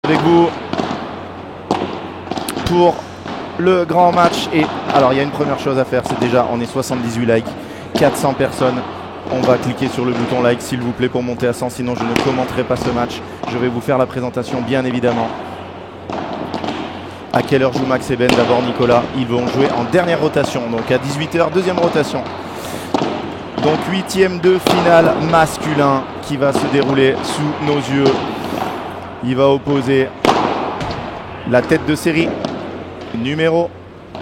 Avec vous pour le grand match. Et alors il y a une première chose à faire, c'est déjà on est 78 likes, 400 personnes. On va cliquer sur le bouton like s'il vous plaît pour monter à 100, sinon je ne commenterai pas ce match. Je vais vous faire la présentation bien évidemment. À quelle heure joue Max et Ben? D'abord Nicolas, ils vont jouer en dernière rotation, donc à 18h, deuxième rotation. Donc 8e de finale masculin qui va se dérouler sous nos yeux. Il va opposer la tête de série numéro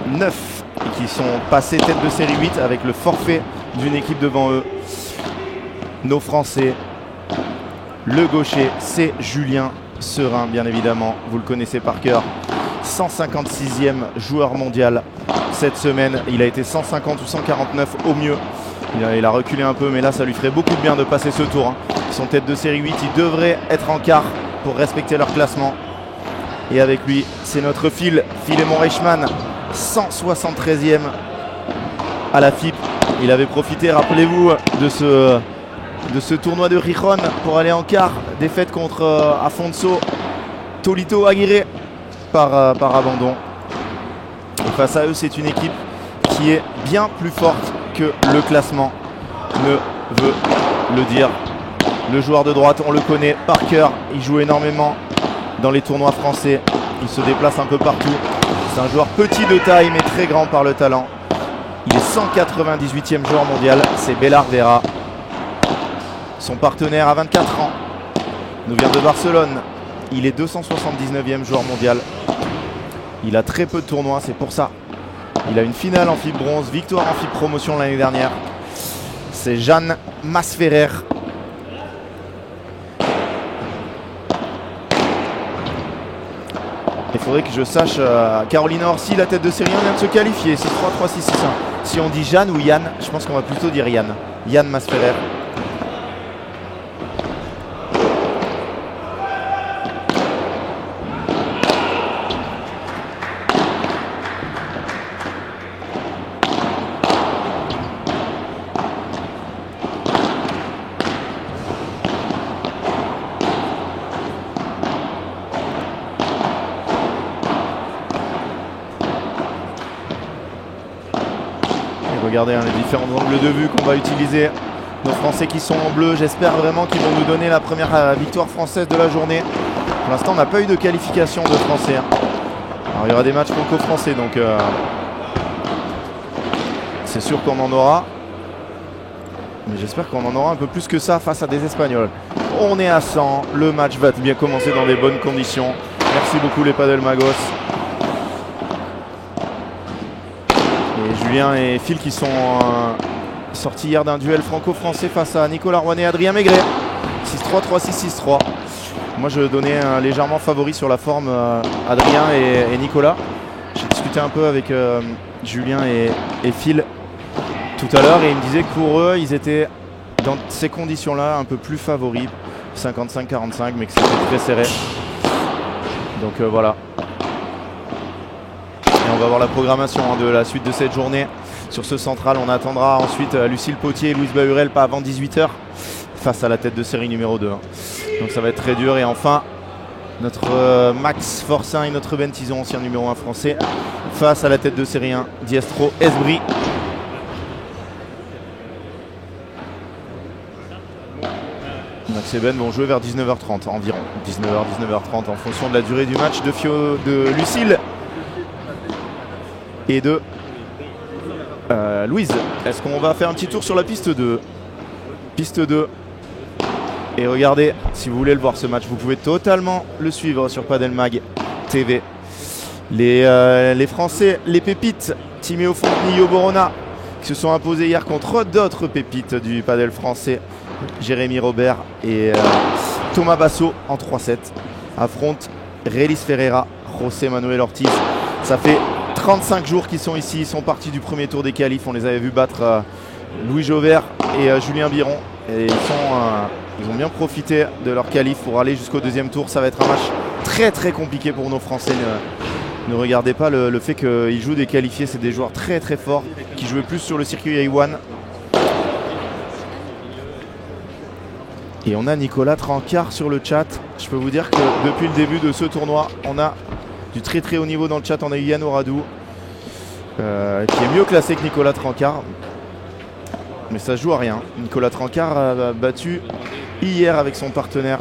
9 qui sont passés tête de série 8 avec le forfait d'une équipe devant eux. Nos Français, le gaucher c'est Julien Serin bien évidemment, vous le connaissez par cœur. 156e joueur mondial cette semaine, il a été 150 ou 149 au mieux. Il a reculé un peu mais là ça lui ferait beaucoup de bien de passer ce tour. Ils sont tête de série 8, ils devraient être en quart pour respecter leur classement. Et avec lui, c'est notre Philémon Reichmann, 173e à la FIP. Il avait profité, rappelez-vous, de ce tournoi de Rijon pour aller en quart. Défaite contre Afonso Tolito Aguirre par abandon. Et face à eux, c'est une équipe qui est bien plus forte que le classement ne veut le dire. Le joueur de droite, on le connaît par cœur. Il joue énormément dans les tournois français. Il se déplace un peu partout. C'est un joueur petit de taille mais très grand par le talent. Il est 198e joueur mondial. C'est Bélar Vera. Son partenaire à 24 ans nous vient de Barcelone. Il est 279e joueur mondial. Il a très peu de tournois, c'est pour ça. Il a une finale en FIB bronze, victoire en FIB promotion l'année dernière. C'est Jeanne Masferrer. Il faudrait que je sache, Carolina Orsi, la tête de série, on vient de se qualifier. 6-3, 3-6, 6-1. Si on dit Jeanne ou Yann, je pense qu'on va plutôt dire Yann. Yann Masferrer. Regardez les différents angles de vue qu'on va utiliser. Nos Français qui sont en bleu, j'espère vraiment qu'ils vont nous donner la première victoire française de la journée. Pour l'instant, on n'a pas eu de qualification de Français. Alors, il y aura des matchs franco-français, donc c'est sûr qu'on en aura. Mais j'espère qu'on en aura un peu plus que ça face à des Espagnols. On est à 100, le match va bien commencer dans des bonnes conditions. Merci beaucoup les Padel Magos. Julien et Phil qui sont sortis hier d'un duel franco-français face à Nicolas Rouanet et Adrien Maigret. 6-3, 3-6, 6-3. Moi je donnais légèrement favori sur la forme Adrien et Nicolas. J'ai discuté un peu avec Julien et Phil tout à l'heure et ils me disaient que pour eux ils étaient dans ces conditions-là un peu plus favoris. 55-45 mais que c'était très serré. Donc voilà. Et on va voir la programmation de la suite de cette journée. Sur ce central, on attendra ensuite Lucille Potier et Louise Bahurel, pas avant 18h, face à la tête de série numéro 2. Donc ça va être très dur. Et enfin, notre Max Forcin et notre Ben Tison, ancien numéro 1 français, face à la tête de série 1, Diestro Esbri. Max et Ben vont jouer vers 19h30 environ. 19h, 19h30 en fonction de la durée du match de Lucille et de Louise. Est-ce qu'on va faire un petit tour sur la piste 2? Piste 2. Et regardez, si vous voulez le voir ce match, vous pouvez totalement le suivre sur Padel Mag TV. Les Français, les pépites, Timéo Fontny, Yo Borona, qui se sont imposés hier contre d'autres pépites du padel français. Jérémy Robert et Thomas Basso en 3-7 affrontent Rélis Ferreira, José Manuel Ortiz. Ça fait 35 jours qu'ils sont ici, ils sont partis du premier tour des qualifs. On les avait vus battre Louis Jauvert et Julien Biron. Et ils ont bien profité de leur qualif pour aller jusqu'au deuxième tour. Ça va être un match très très compliqué pour nos Français. Ne regardez pas le fait qu'ils jouent des qualifiés, c'est des joueurs très très forts qui jouaient plus sur le circuit A1. Et on a Nicolas Trancard sur le chat. Je peux vous dire que depuis le début de ce tournoi, on a du très très haut niveau dans le chat. On a eu Yann Oradou qui est mieux classé que Nicolas Trancard. Mais ça joue à rien. Nicolas Trancard a battu hier avec son partenaire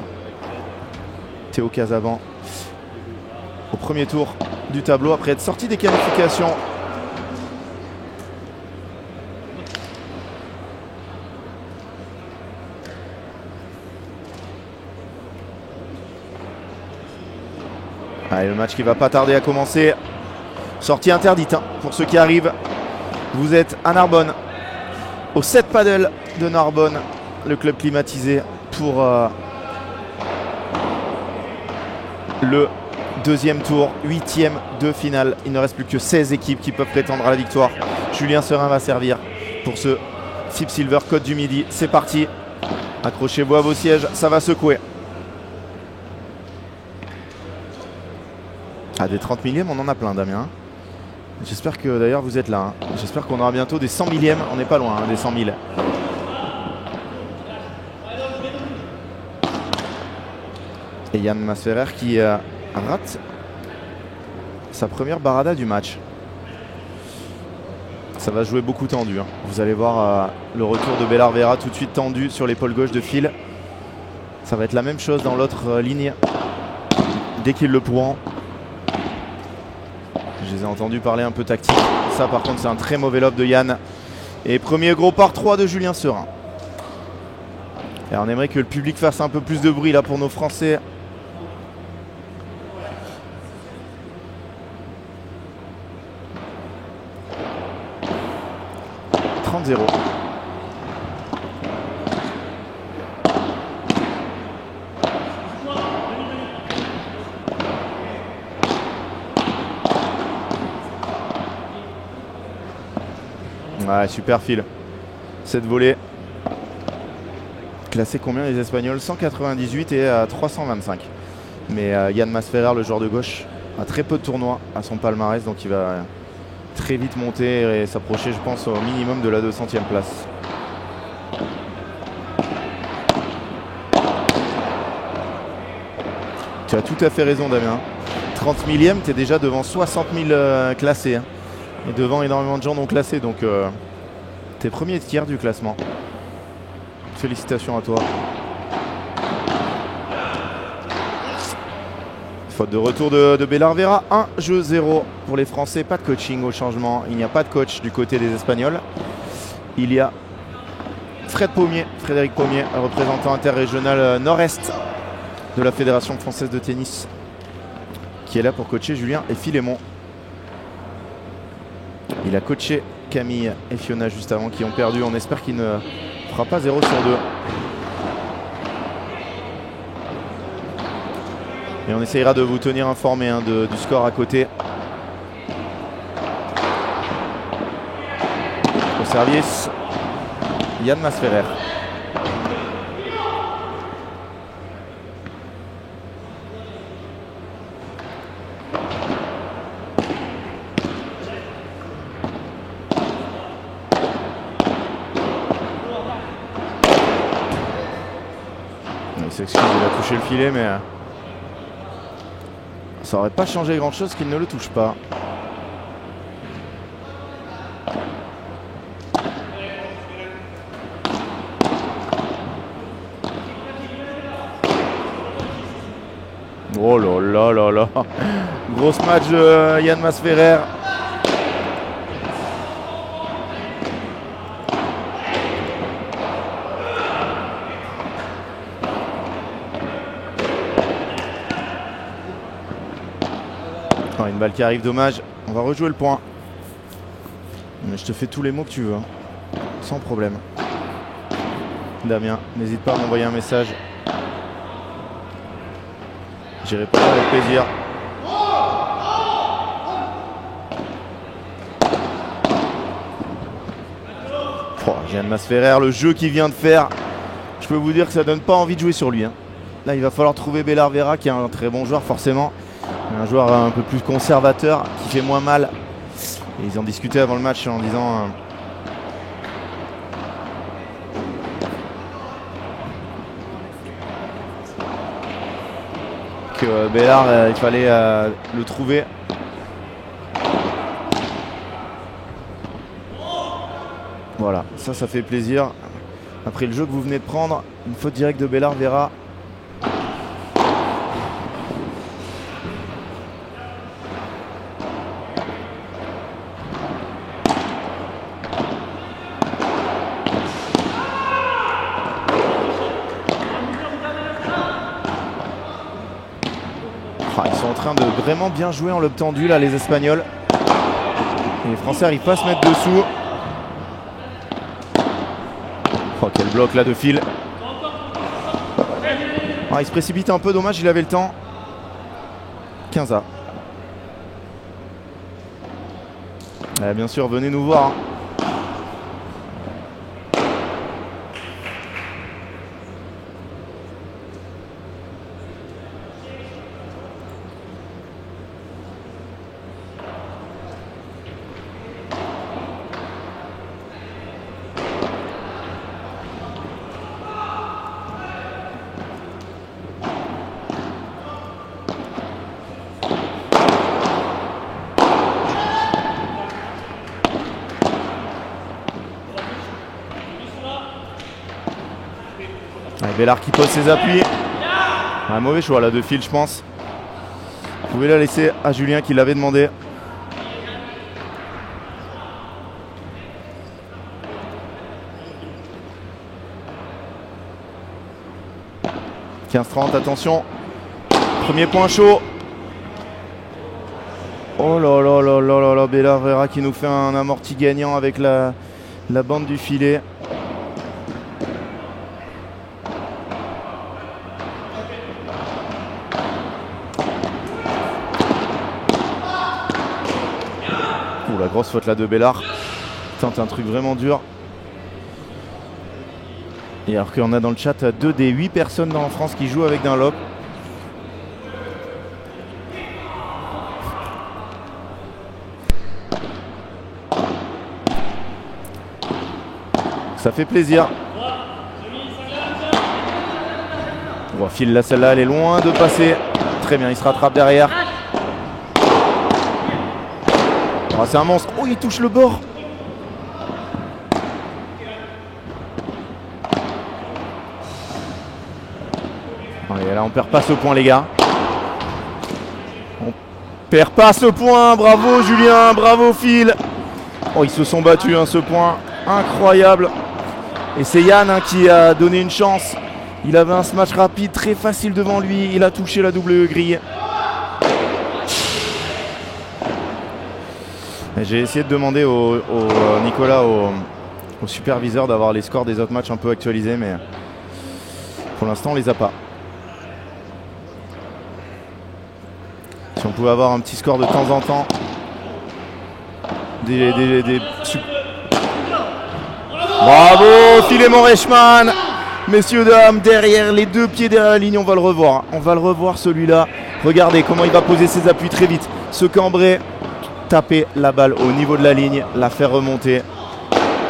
Théo Casaban au premier tour du tableau après être sorti des qualifications. Allez, le match qui va pas tarder à commencer. Sortie interdite hein, pour ceux qui arrivent. Vous êtes à Narbonne, au 7 Paddle de Narbonne, le club climatisé pour le deuxième tour, 8e de finale. Il ne reste plus que 16 équipes qui peuvent prétendre à la victoire. Julien Serin va servir pour ce FIP Silver Côte du Midi. C'est parti. Accrochez-vous à vos sièges, ça va secouer. Ah, des 30 millièmes, on en a plein, Damien. J'espère que d'ailleurs vous êtes là. Hein. J'espère qu'on aura bientôt des 100 millièmes. On n'est pas loin hein, des 100 000. Et Yann Masferrer qui rate sa première barada du match. Ça va jouer beaucoup tendu. Hein. Vous allez voir le retour de Bélar Vera tout de suite tendu sur l'épaule gauche de Phil. Ça va être la même chose dans l'autre ligne dès qu'ils le pourront. Je les ai entendus parler un peu tactique. Ça par contre c'est un très mauvais lob de Yann. Et premier gros par 3 de Julien Serin. Et on aimerait que le public fasse un peu plus de bruit là pour nos Français. « 30-0. » Ouais, super Phil. Cette volée. Classé combien les Espagnols? 198 et 325. Mais Yann Masferrer, le joueur de gauche, a très peu de tournois à son palmarès. Donc il va très vite monter et s'approcher, je pense, au minimum de la 200e place. Tu as tout à fait raison, Damien. 30 millième, tu es déjà devant 60 000 classés. Hein. Et devant énormément de gens non classés. Donc, t'es premier tiers du classement. Félicitations à toi. Faute de retour de Bélar Vera. 1 jeu 0 pour les Français. Pas de coaching au changement. Il n'y a pas de coach du côté des Espagnols. Il y a Frédéric Pommier, représentant interrégional nord-est de la Fédération française de tennis, qui est là pour coacher Julien et Philémon. Il a coaché Camille et Fiona juste avant, qui ont perdu. On espère qu'il ne fera pas 0 sur 2. Et on essayera de vous tenir informé hein, du score à côté. Au service, Yann Masferrer. Il s'excuse, il a touché le filet, mais ça aurait pas changé grand chose qu'il ne le touche pas. Oh là là là là. Grosse match de Yann Masferrer. Oh, une balle qui arrive, dommage. On va rejouer le point. Mais je te fais tous les mots que tu veux. Hein. Sans problème. Damien, n'hésite pas à m'envoyer un message. J'y répondrai avec plaisir. Oh, Yann Masferrer, le jeu qu'il vient de faire, je peux vous dire que ça donne pas envie de jouer sur lui. Hein. Là, il va falloir trouver Bélar Vera, qui est un très bon joueur forcément. Un joueur un peu plus conservateur, qui fait moins mal. Et ils ont discuté avant le match en disant... que Bellard, il fallait le trouver. Voilà, ça fait plaisir. Après le jeu que vous venez de prendre, une faute directe de Bellard verra. Ils sont en train de vraiment bien jouer en lob tendu là, les Espagnols. Et les Français n'arrivent pas à se mettre dessous. Oh, quel bloc là de fil. Il se précipite un peu, dommage, il avait le temps. 15A. Bien sûr, venez nous voir. Bellard qui pose ses appuis. Un mauvais choix là de fil, je pense. Vous pouvez la laisser à Julien qui l'avait demandé. « 15-30, attention. Premier point chaud. Oh là là là là là là, Bellard Vera qui nous fait un amorti gagnant avec la bande du filet. La grosse faute là de Bellard. Tente un truc vraiment dur. Et alors qu'on a dans le chat 2 des 8 personnes en France qui jouent avec Dunlop. Ça fait plaisir. On file là, celle-là, elle est loin de passer. Très bien, il se rattrape derrière. Oh, c'est un monstre. Oh, il touche le bord. Et là, on perd pas ce point, les gars. On perd pas ce point. Bravo, Julien. Bravo, Phil. Oh, ils se sont battus, ce point. Incroyable. Et c'est Yann qui a donné une chance. Il avait un smash rapide, très facile devant lui. Il a touché la double grille. J'ai essayé de demander au Nicolas, au superviseur, d'avoir les scores des autres matchs un peu actualisés, mais pour l'instant on les a pas. Si on pouvait avoir un petit score de temps en temps. Bravo, Philémon Reichmann. Messieurs, dames, derrière les 2 pieds derrière la ligne, on va le revoir. On va le revoir celui-là. Regardez comment il va poser ses appuis très vite. Se cambrer. Taper la balle au niveau de la ligne, la faire remonter.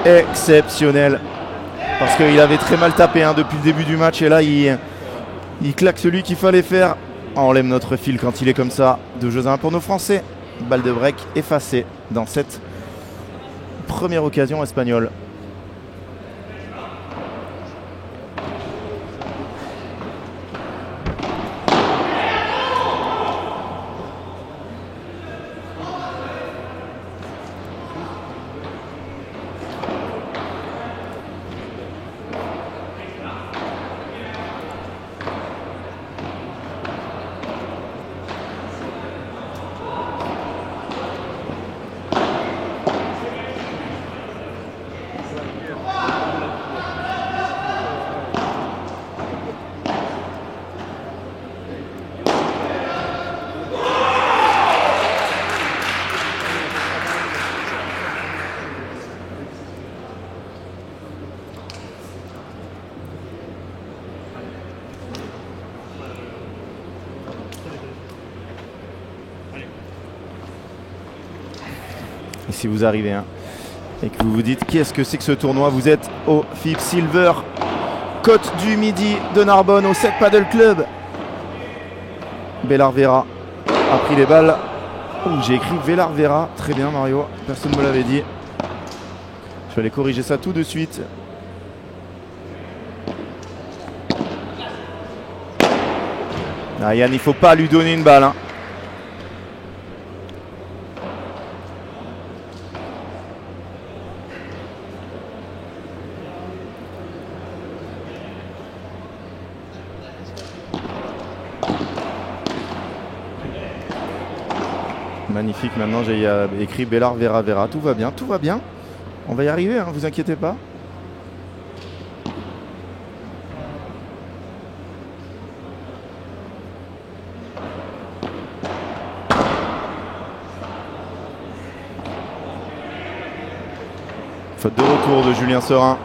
Exceptionnel. Parce qu'il avait très mal tapé depuis le début du match. Et là, il claque celui qu'il fallait faire. On l'aime notre fil quand il est comme ça. 2-1 pour nos Français. Balle de break effacée dans cette première occasion espagnole. Et si vous arrivez et que vous vous dites qu'est-ce que c'est que ce tournoi, vous êtes au FIP Silver, Côte du Midi de Narbonne, au 7 Paddle Club. Bélar Vera a pris les balles. J'ai écrit Vélar Vera. Très bien Mario, personne ne me l'avait dit. Je vais aller corriger ça tout de suite. Ah, Yann, il ne faut pas lui donner une balle. Hein. Magnifique, maintenant j'ai écrit Bélar Vera Vera. Tout va bien, tout va bien. On va y arriver, hein, vous inquiétez pas. Faute de retour de Julien Serin.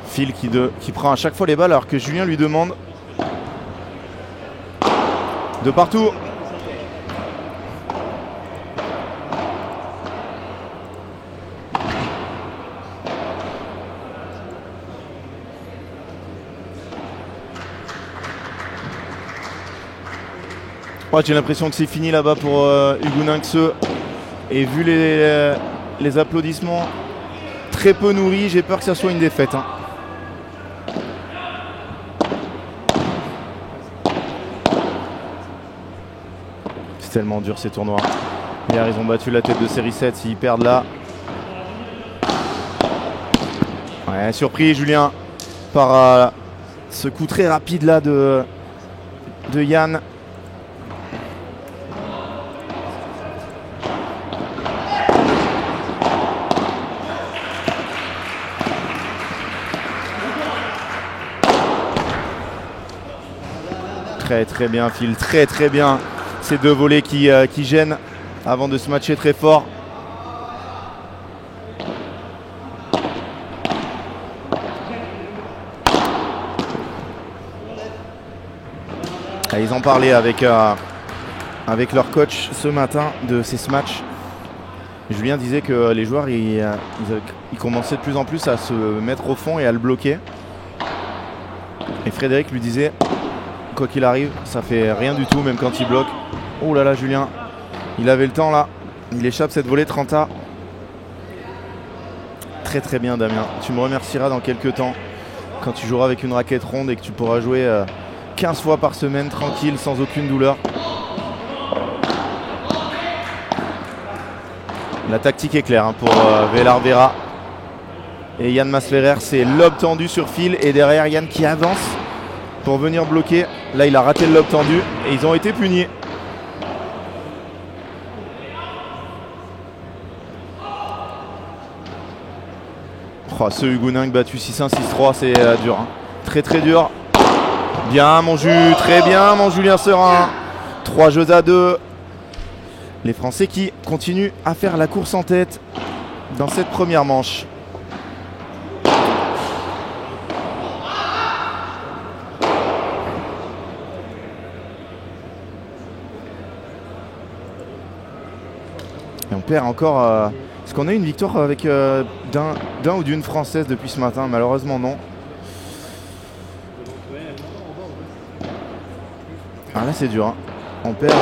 Phil qui prend à chaque fois les balles alors que Julien lui demande de partout. Ouais, j'ai l'impression que c'est fini là-bas pour Hugo Ninxeux. Et vu les applaudissements très peu nourris, j'ai peur que ça soit une défaite. Hein. C'est tellement dur ces tournois. Hier, ils ont battu la tête de série 7. S'ils perdent là. Ouais, surpris Julien par ce coup très rapide là de Yann. Très très bien Phil, très très bien. Ces deux volets qui gênent avant de se matcher très fort. Et ils en parlaient avec leur coach ce matin de ces matchs. Julien disait que les joueurs ils commençaient de plus en plus à se mettre au fond et à le bloquer. Et Frédéric lui disait, quoi qu'il arrive, ça fait rien du tout, même quand il bloque. Oh là là, Julien, il avait le temps là. Il échappe cette volée 30A. Très très bien, Damien. Tu me remercieras dans quelques temps quand tu joueras avec une raquette ronde et que tu pourras jouer 15 fois par semaine, tranquille, sans aucune douleur. La tactique est claire hein, pour Vélar Vera. Et Yann Masferrer, c'est lob tendu sur Phil. Et derrière, Yann qui avance pour venir bloquer. Là, il a raté le lob tendu et ils ont été punis. Oh, ce Hugoning battu 6-1, 6-3, c'est dur. Hein. Très très dur. Bien mon Jus, très bien mon Julien Serin. 3 jeux à 2. Les Français qui continuent à faire la course en tête dans cette première manche. Et on perd encore... Est-ce qu'on a une victoire avec d'un ou d'une Française depuis ce matin? Malheureusement non. Ah là c'est dur. Hein. On perd...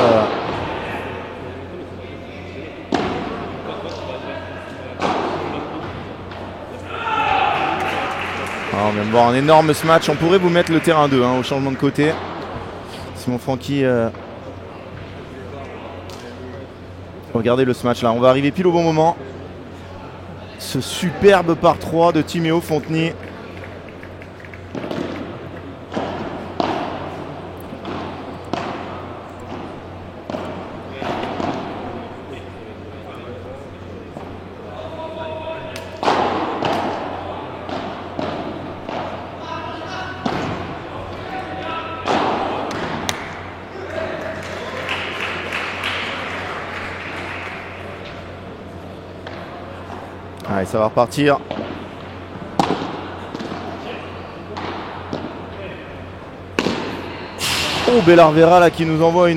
on vient de voir un énorme match. On pourrait vous mettre le terrain 2 hein, au changement de côté. Simon Francky... Regardez le match là. On va arriver pile au bon moment. Ce superbe par 3 de Timéo Fonteny. Allez, ça va repartir. Oh, Bélar Vera là qui nous envoie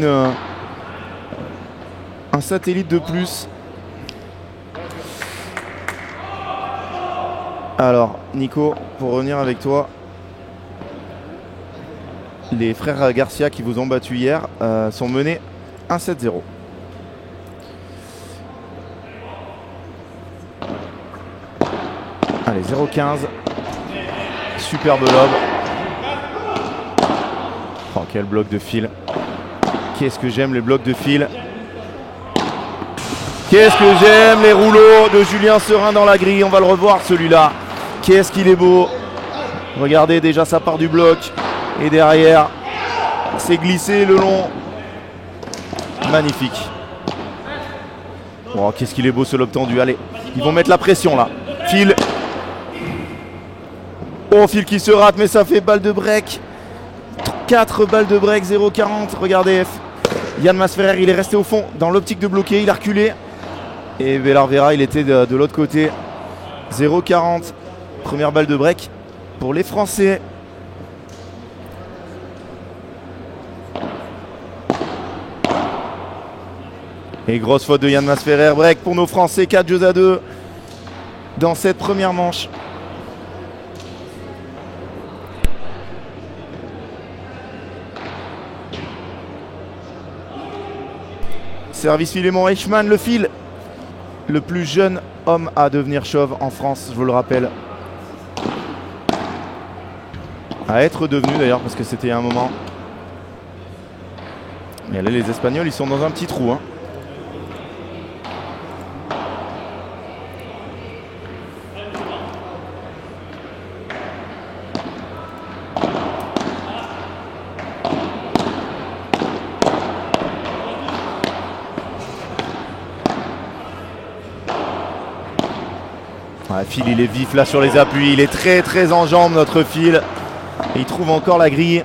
un Un satellite de plus. Alors, Nico, pour revenir avec toi, les frères Garcia qui vous ont battu hier sont menés 1-7-0. Allez, 0-15. Superbe lob. Oh, quel bloc de fil. Qu'est-ce que j'aime les blocs de fil. Qu'est-ce que j'aime les rouleaux de Julien Serin dans la grille. On va le revoir celui-là. Qu'est-ce qu'il est beau. Regardez, déjà ça part du bloc. Et derrière, c'est glissé le long. Magnifique. Oh, qu'est-ce qu'il est beau ce lob tendu. Allez, ils vont mettre la pression là. Fil. Oh, fil qui se rate, mais ça fait balle de break. 4 balles de break, 0,40. Regardez, Yann Masferrer, il est resté au fond dans l'optique de bloquer. Il a reculé. Et Bellarvera, il était de l'autre côté. 0,40. Première balle de break pour les Français. Et grosse faute de Yann Masferrer. Break pour nos Français. 4-2 dans cette première manche. Service Philémon Eichmann, le fil. Le plus jeune homme à devenir chauve en France, je vous le rappelle. À être devenu d'ailleurs, parce que c'était un moment. Mais là, les Espagnols, ils sont dans un petit trou. Hein. Ouais, Phil, il est vif là sur les appuis. Il est très en jambes, notre Phil. Et il trouve encore la grille.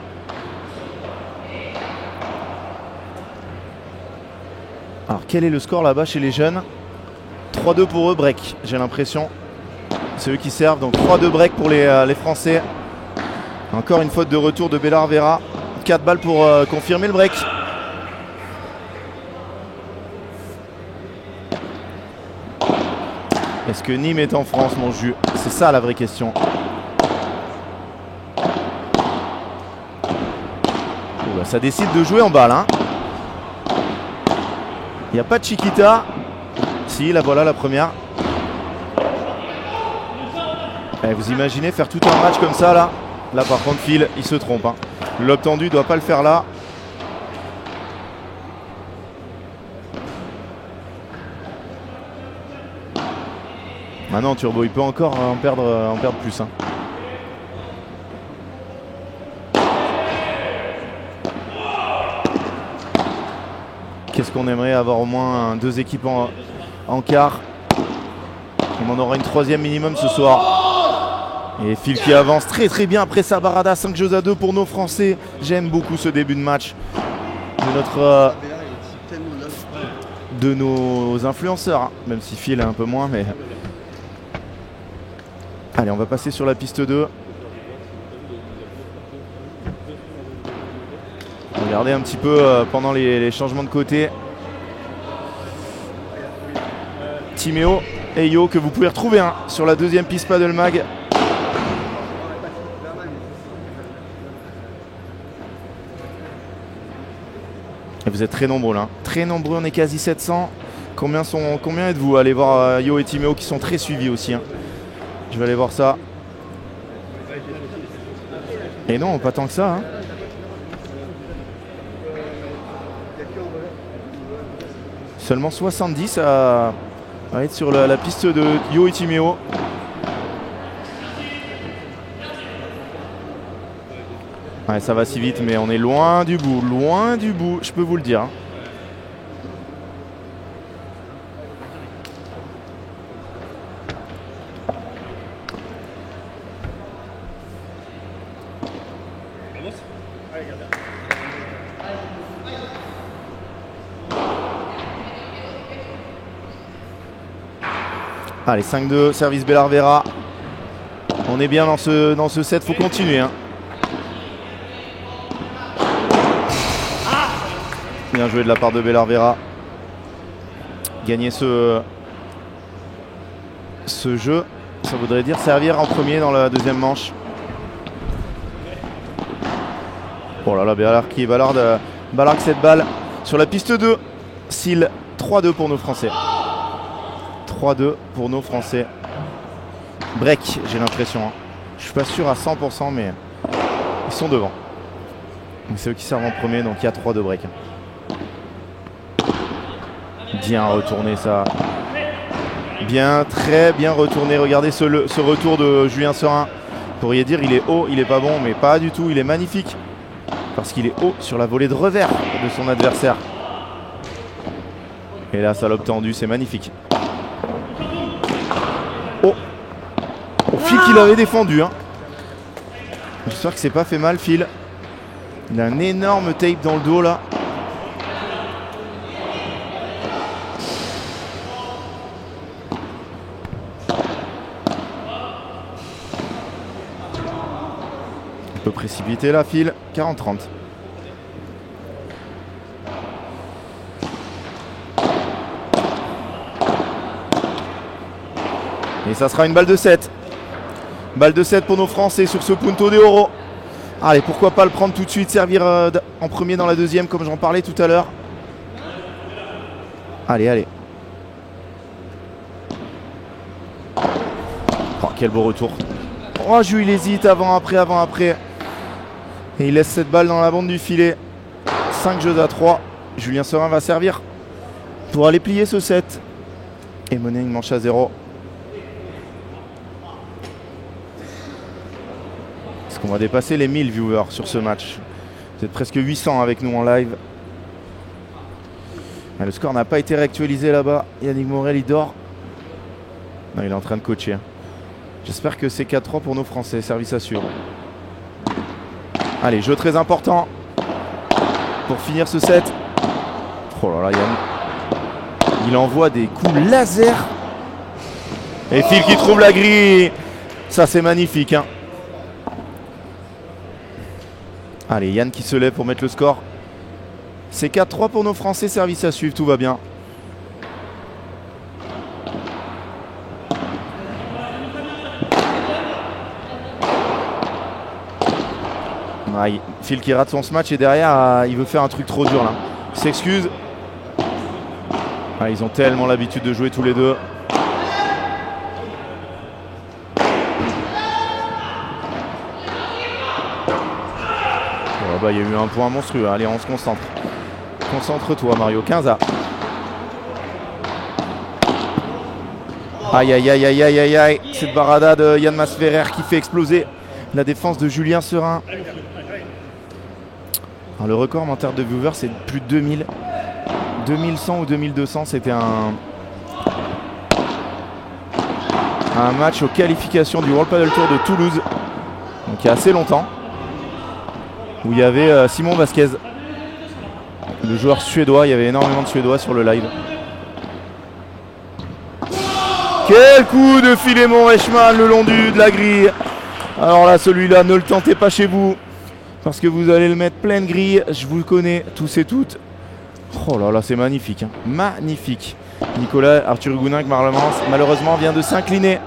Alors, quel est le score là-bas chez les jeunes? 3-2 pour eux, break, j'ai l'impression. C'est eux qui servent, donc 3-2 break pour les Français. Encore une faute de retour de Bellarvera. 4 balles pour confirmer le break. Est-ce que Nîmes est en France, mon jus? C'est ça la vraie question. Oh, ça décide de jouer en balle. Hein. Il n'y a pas de Chiquita. Si, la voilà la première. Et vous imaginez faire tout un match comme ça là? Là par contre Phil, il se trompe. Hein. Le lob tendu ne doit pas le faire là. Ah non, Turbo, il peut encore en perdre plus. Hein. Qu'est-ce qu'on aimerait avoir au moins 2 équipes en quart. On en aura une 3e minimum ce soir. Et Phil qui avance très bien après sa barada. 5-2 pour nos Français. J'aime beaucoup ce début de match de nos influenceurs. Hein. Même si Phil est un peu moins, mais... Allez, on va passer sur la piste 2. Regardez un petit peu pendant les changements de côté. Timéo et Yo que vous pouvez retrouver hein, sur la 2e piste Paddle Mag. Et vous êtes très nombreux là. Hein. Très nombreux, on est quasi 700. Combien êtes-vous? Allez voir Yo et Timéo qui sont très suivis aussi. Hein. Je vais aller voir ça. Et non, pas tant que ça. Hein. Seulement 70 à être sur la piste de Yo et Timéo. Ouais, ça va si vite, mais on est loin du bout, je peux vous le dire. Hein. Allez, 5-2, service Bellarvera. On est bien dans ce set, faut continuer. Hein. Bien joué de la part de Bellarvera. Gagner ce jeu, ça voudrait dire servir en premier dans la deuxième manche. Oh là là, Ballard cette balle sur la piste 2. Seal, 3-2 pour nos Français. 3-2 pour nos Français. Break, j'ai l'impression. Hein. Je suis pas sûr à 100%, mais ils sont devant. C'est eux qui servent en premier, donc il y a 3-2 break. Bien retourné ça. Bien, très bien retourné. Regardez ce retour de Julien Serin. Vous pourriez dire il est haut, il est pas bon, mais pas du tout. Il est magnifique. Parce qu'il est haut sur la volée de revers de son adversaire. Et là, ça l'a obtendu, c'est magnifique. Oh, Phil qui l'avait défendu. Hein. J'espère que c'est pas fait mal, Phil. Il a un énorme tape dans le dos là. Un peu précipité là, Phil. 40-30. Et ça sera une balle de 7. Balle de 7 pour nos Français sur ce Punto de Oro. Allez, pourquoi pas le prendre tout de suite, servir en premier dans la deuxième comme j'en parlais tout à l'heure. Allez, allez. Oh, quel beau retour. Oh, Jules, il hésite avant, après. Et il laisse cette balle dans la bande du filet. 5 jeux à 3. Julien Serin va servir pour aller plier ce set. Et mener une manche à 0. On va dépasser les 1000 viewers sur ce match. Vous êtes presque 800 avec nous en live. Le score n'a pas été réactualisé là-bas. Yannick Morel, il dort. Non, il est en train de coacher. J'espère que c'est 4-3 pour nos Français. Service assure. Allez, jeu très important pour finir ce set. Oh là là, Yann. Il envoie des coups laser. Et Phil qui trouve la grille. Ça, c'est magnifique, hein. Allez, Yann qui se lève pour mettre le score. C'est 4-3 pour nos Français, service à suivre, tout va bien. Ouais, Phil qui rate son match et derrière, il veut faire un truc trop dur là. Il s'excuse. Ouais, ils ont tellement l'habitude de jouer tous les deux. Il y a eu un point monstrueux. Allez, on se concentre. Concentre-toi, Mario. 15-A. Aïe, aïe, aïe, aïe, aïe, aïe, aïe. Cette barada de Yann Masferrer qui fait exploser la défense de Julien Serin. Alors, le record en termes de viewers, c'est plus de 2000. 2100 ou 2200. C'était un match aux qualifications du World Padel Tour de Toulouse. Donc, il y a assez longtemps. Où il y avait Simon Vasquez, le joueur suédois. Il y avait énormément de Suédois sur le live. Quel coup de Philémon Reichmann le long de la grille. Alors là, celui-là, ne le tentez pas chez vous, parce que vous allez le mettre pleine grille. Je vous le connais tous et toutes. Oh là là, c'est magnifique, hein. Magnifique. Nicolas Arthur Gounin, malheureusement, vient de s'incliner.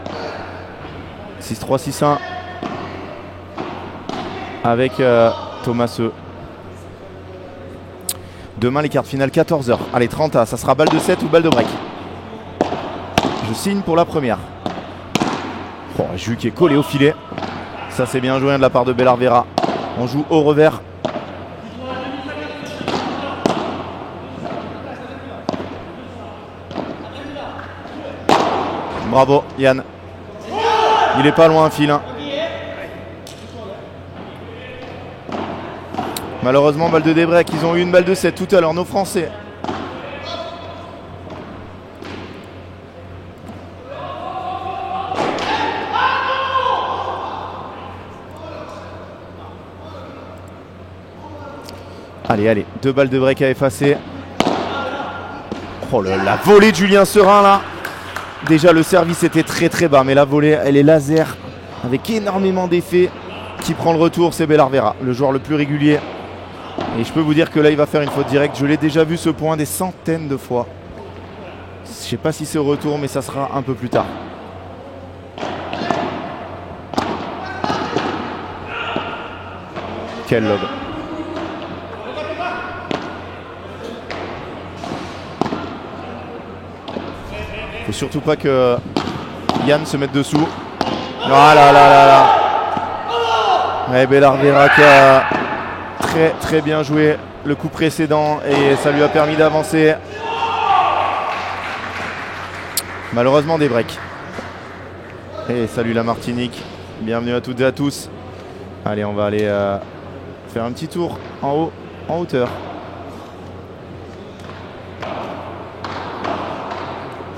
6-3, 6-1. Avec... Thomas. Demain les quarts de finale 14h. Allez, 30A, ça sera balle de 7 ou balle de break. Je signe pour la première. Oh, Jules qui est collé au filet. Ça c'est bien joué de la part de Bellard Vera. On joue au revers. Bravo Yann. Il est pas loin, Phil, hein. Malheureusement, balle de débreak. Ils ont eu une balle de 7 tout à l'heure, nos Français. Allez, allez. 2 balles de break à effacer. Oh, la volée de Julien Serin, là. Déjà, le service était très très bas, mais la volée, elle est laser, avec énormément d'effets. Qui prend le retour, c'est Bellard Vera, le joueur le plus régulier. Et je peux vous dire que là, il va faire une faute directe. Je l'ai déjà vu ce point des centaines de fois. sais pas si c'est au retour, mais ça sera un peu plus tard. Quel lob. Faut surtout pas que Yann se mette dessous. Ah là là là là. Ouais, Belarvera qui a très bien joué le coup précédent et ça lui a permis d'avancer. Malheureusement des breaks. Et salut la Martinique. Bienvenue à toutes et à tous. Allez, on va aller faire un petit tour en haut, en hauteur.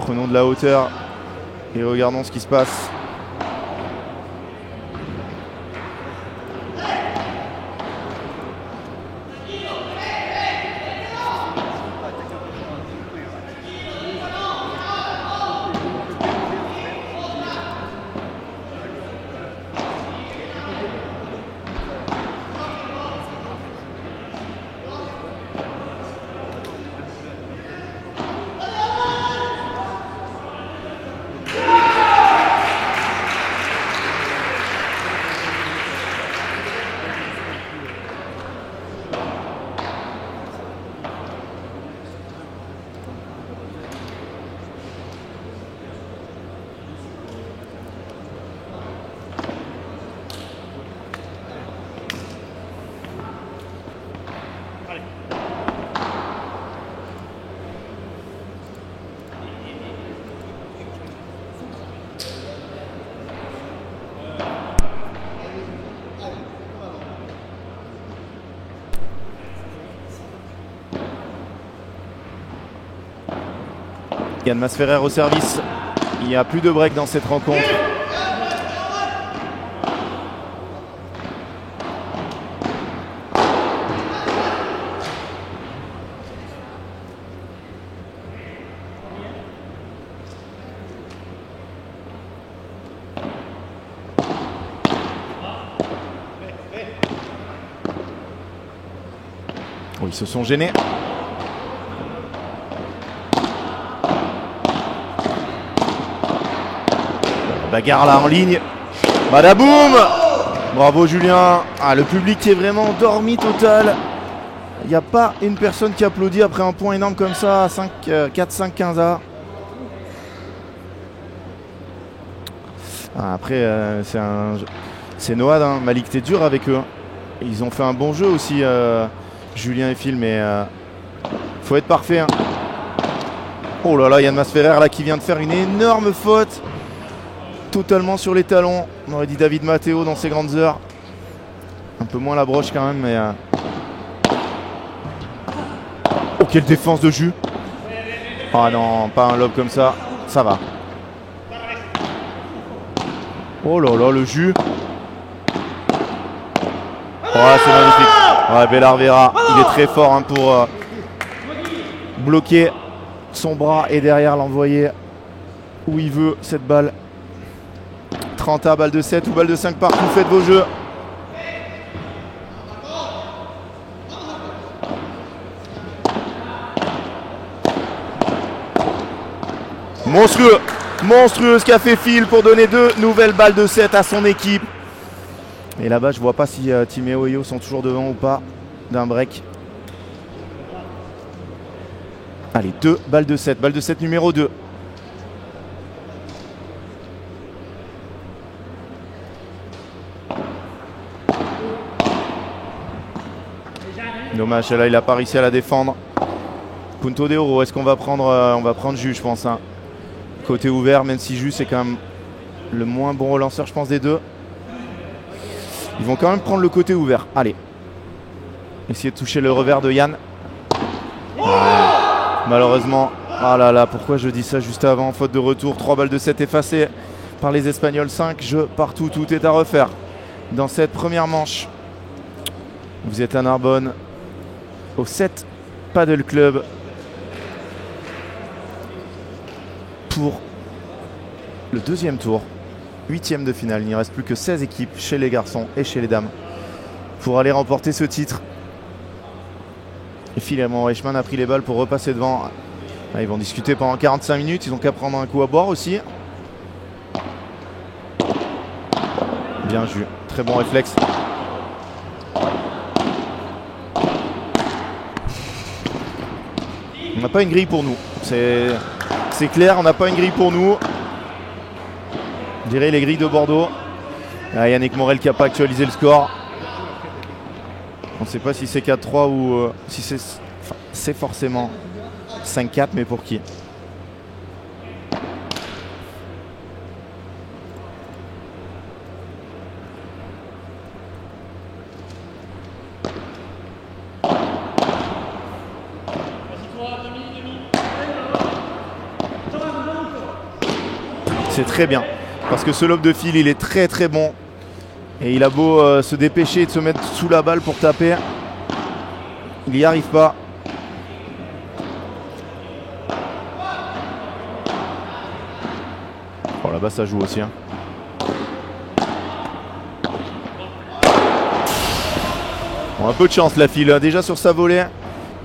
Prenons de la hauteur et regardons ce qui se passe. Yann Masferrer au service. Il n'y a plus de break dans cette rencontre. Oh, ils se sont gênés. Bagarre là en ligne. Badaboum! Bravo Julien. Ah, le public qui est vraiment endormi total. Il n'y a pas une personne qui applaudit après un point énorme comme ça. 4-5-15A. Ah, après, c'est Noad. Hein. Malik, t'es dur avec eux. Hein. Ils ont fait un bon jeu aussi, Julien et Phil. Mais faut être parfait. Hein. Oh là là, Yann Masferrer là qui vient de faire une énorme faute. Totalement sur les talons. On aurait dit David Matteo dans ses grandes heures. Un peu moins la broche quand même, mais oh, quelle défense de jus. Ah non, pas un lob comme ça. Ça va. Oh là là, le jus. Oh, c'est magnifique. Ouais, Belarvera, il est très fort hein, pour bloquer son bras et derrière l'envoyer où il veut cette balle. 30A, balle de 7 ou balle de 5 partout, faites vos jeux. Monstrueux, monstrueux ce qu'a fait Phil pour donner 2 nouvelles balles de 7 à son équipe. Et là-bas, je vois pas si Timéo et Yo sont toujours devant ou pas d'un break. Allez, 2 balles de 7, balle de 7 numéro 2. Dommage, là il n'a pas réussi à la défendre. Punto de Oro, est-ce qu'on va prendre on va prendre Jus, je pense. Hein. Côté ouvert, même si Jus c'est quand même le moins bon relanceur, je pense, des deux. Ils vont quand même prendre le côté ouvert. Allez. Essayer de toucher le revers de Yann. Ouais. Malheureusement. Ah là là, pourquoi je dis ça juste avant? Faute de retour, 3 balles de 7 effacées par les Espagnols. 5 jeux partout, tout est à refaire dans cette première manche. Vous êtes à Narbonne, au 7 Paddle Club, pour le deuxième tour, 8e de finale. Il n'y reste plus que 16 équipes chez les garçons et chez les dames pour aller remporter ce titre. Et finalement, Reichmann a pris les balles pour repasser devant Là, ils vont discuter pendant 45 minutes. Ils ont qu'à prendre un coup à boire aussi. Bien joué. Très bon réflexe. On n'a pas une grille pour nous. C'est clair, on n'a pas une grille pour nous. On dirait les grilles de Bordeaux. Ah, Yannick Morel qui n'a pas actualisé le score. On ne sait pas si c'est 4-3 ou si c'est forcément 5-4, mais pour qui? C'est très bien parce que ce lob de fil il est très très bon et il a beau se dépêcher de se mettre sous la balle pour taper, il n'y arrive pas. Oh, là-bas ça joue aussi hein. Bon, un peu de chance la file déjà sur sa volée,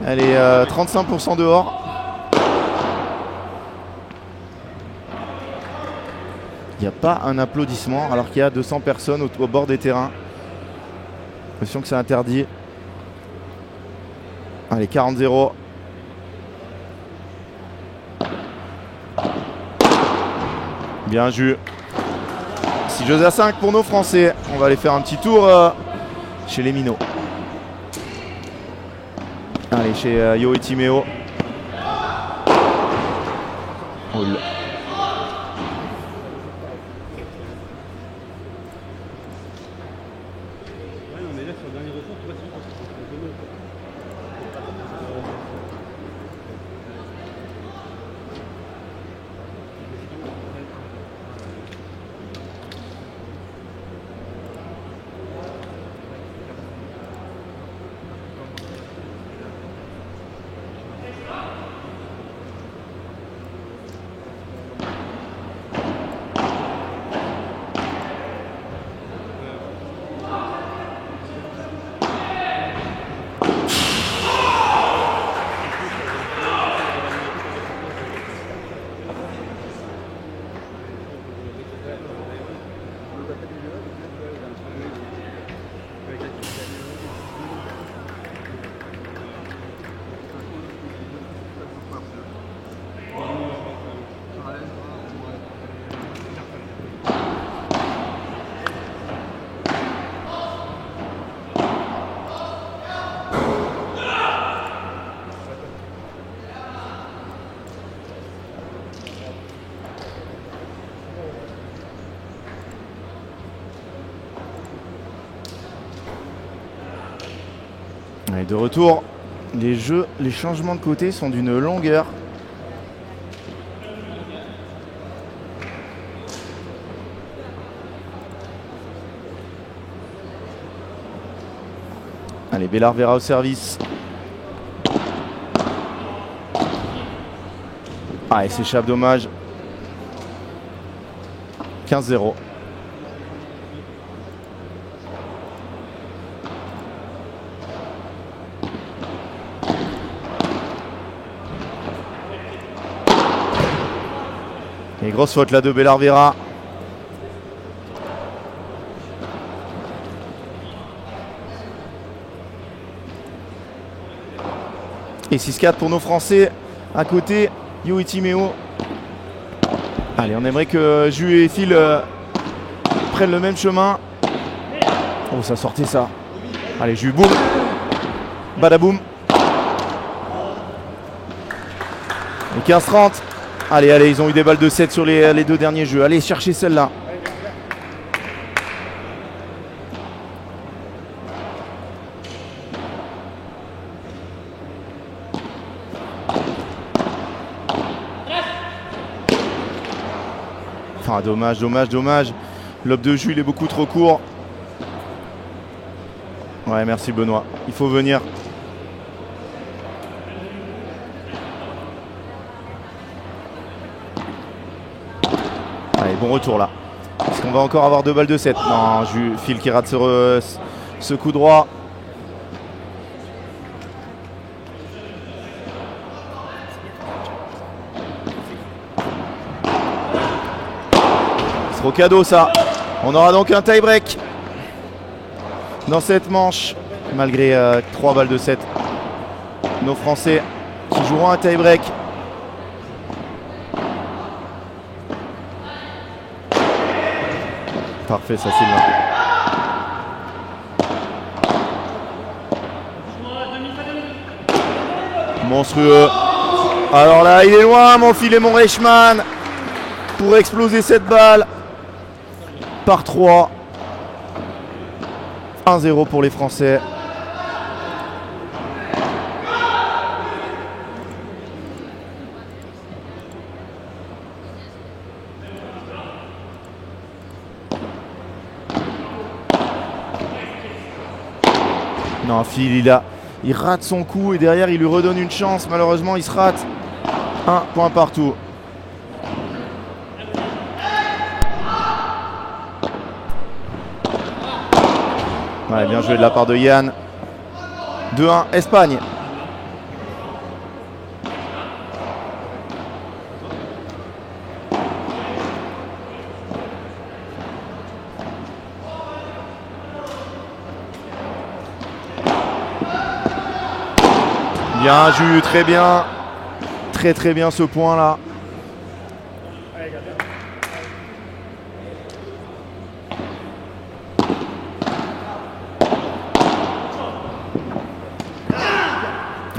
elle est 35% dehors. Il n'y a pas un applaudissement alors qu'il y a 200 personnes au bord des terrains. L'impression que c'est interdit. Allez, 40-0. Bien joué. 6 jeux à 5 pour nos Français. On va aller faire un petit tour chez les Minots. Allez, chez Yo et Timéo. Oh là. Allez, de retour, les changements de côté sont d'une longueur. Allez, Bellard Vera au service. Ah, il s'échappe, dommage. 15-0. Et grosse faute là de Bellard Vera. Et 6-4 pour nos Français. À côté, Yo et Timéo. Allez, on aimerait que Ju et Phil prennent le même chemin. Oh, ça sortait ça. Allez, Ju, boum. Badaboum. Et 15-30. Allez, allez, ils ont eu des balles de 7 sur les deux derniers jeux. Allez, cherchez celle-là. Ah, dommage, dommage, dommage. Lob de Ju, il est beaucoup trop court. Ouais, merci Benoît. Il faut venir. Allez, bon retour là. Est-ce qu'on va encore avoir 2 balles de 7? Non, Phil qui rate ce coup droit. trop cadeau ça. On aura donc un tie-break dans cette manche, malgré 3 balles de 7. Nos Français qui joueront un tie-break. Parfait ça, Sylvain. Monstrueux. Alors là, il est loin, mon filet, mon Reichmann, pour exploser cette balle. Par 3. 1-0 pour les Français. Non, Phil, il rate son coup et derrière il lui redonne une chance. Malheureusement, il se rate. 1 point partout. Ouais, bien joué de la part de Yann. 2-1, Espagne. Bien, Jules, très bien. Très bien ce point là.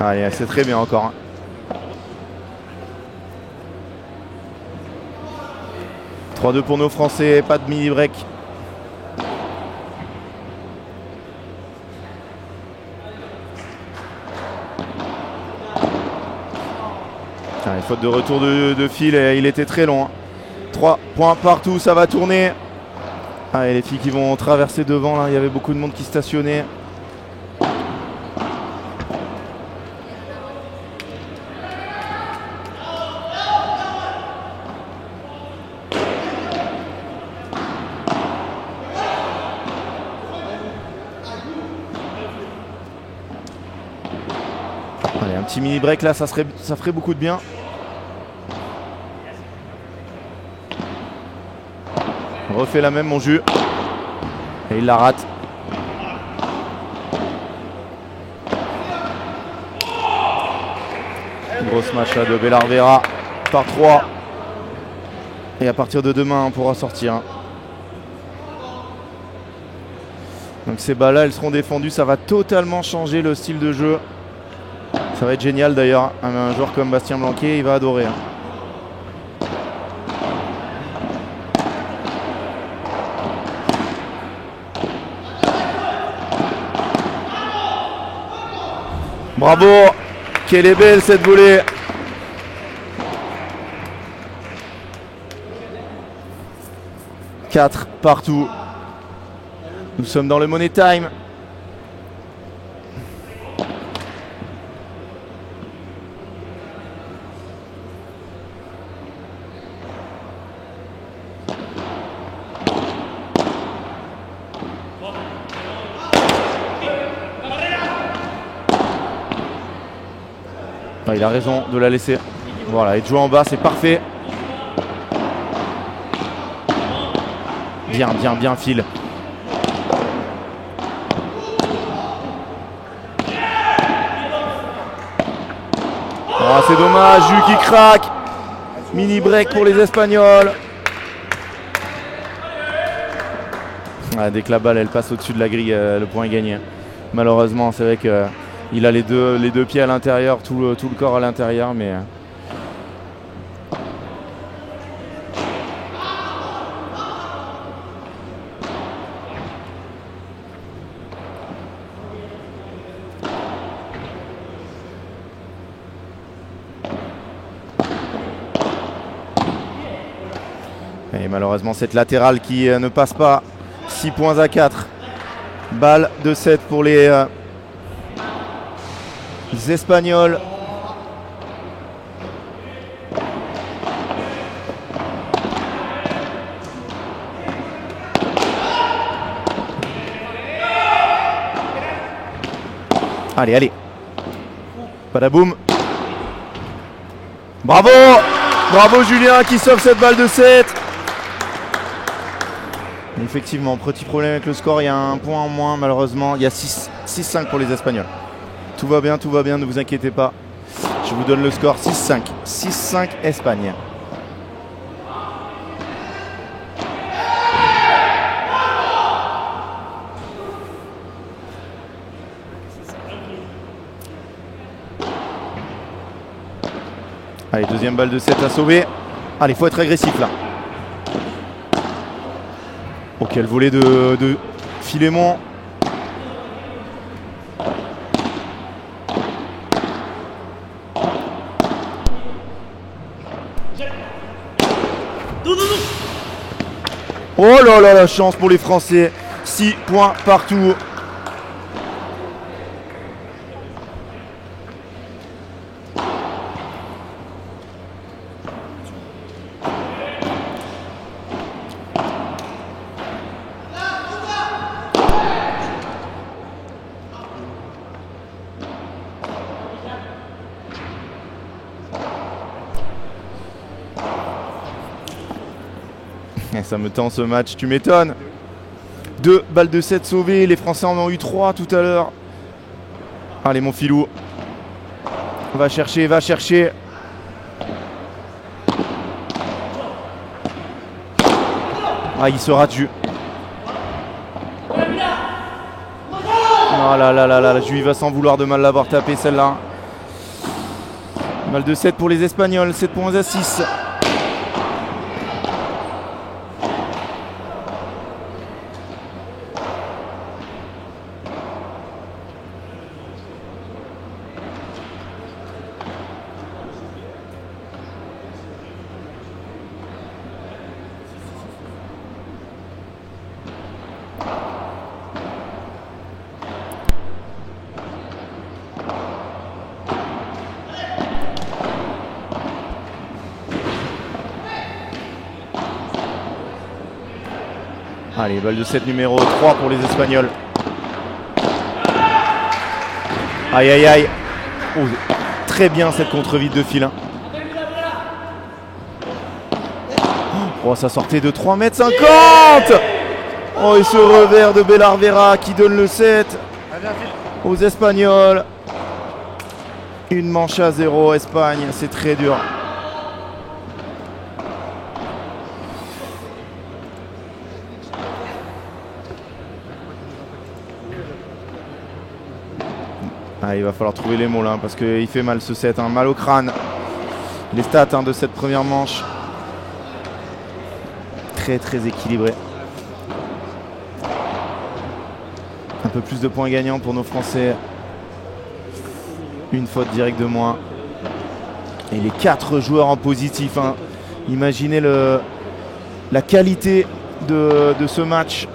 Allez, c'est très bien encore. 3-2 pour nos Français, pas de mini-break. Faute de retour de Phil et il était très long. 3 points partout, ça va tourner. Allez, les filles qui vont traverser devant, là, il y avait beaucoup de monde qui stationnait. Allez, un petit mini break là, ça ferait beaucoup de bien. On refait la même, mon jus. Et il la rate. Grosse match là de Bellarvera par 3. Et à partir de demain, on pourra sortir. Donc ces balles là, elles seront défendues. Ça va totalement changer le style de jeu. Ça va être génial d'ailleurs. Un joueur comme Bastien Blanquet, il va adorer. Bravo, quelle est belle cette volée. Quatre partout. Nous sommes dans le Money Time. Il a raison de la laisser. Voilà, et de jouer en bas, c'est parfait. Bien, Phil. Oh, c'est dommage, Jus qui craque. Mini break pour les Espagnols. Ah, dès que la balle elle passe au-dessus de la grille, le point est gagné. Malheureusement, c'est vrai que il a les deux pieds à l'intérieur, tout le corps à l'intérieur, mais et malheureusement cette latérale qui ne passe pas. 6 points à 4. Balle de 7 pour les Espagnols. Allez. Badaboum. Bravo Julien qui sauve cette balle de 7. Effectivement, petit problème avec le score, il y a un point en moins malheureusement. Il y a 6-5 pour les Espagnols. Tout va bien, ne vous inquiétez pas. Je vous donne le score 6-5. 6-5 Espagne. Allez, deuxième balle de 7 à sauver. Allez, il faut être agressif là. Oh, quel volet de Philémon. Oh là là, la chance pour les Français. 6 points partout. Ça me tend ce match, tu m'étonnes. 2 balles de 7 sauvées, les Français en ont eu 3 tout à l'heure. Allez mon filou. Va chercher, va chercher. Ah, il sera dessus. Oh là là là là, Jules va s'en vouloir de mal l'avoir tapé celle-là. Balle de 7 pour les Espagnols, 7 points à 6. Allez, balle de 7 numéro 3 pour les Espagnols. Aïe aïe aïe. Oh, très bien cette contre-vide de fil. Oh, ça sortait de 3,50 m. Oh, et ce revers de Bellarvera qui donne le 7 aux Espagnols. Une manche à 0 Espagne, c'est très dur. Ah, il va falloir trouver les mots là parce qu'il fait mal ce set, hein. Mal au crâne. Les stats de cette première manche. Très très équilibré. Un peu plus de points gagnants pour nos Français. Une faute directe de moins. Et les 4 joueurs en positif. Hein. Imaginez la qualité de ce match.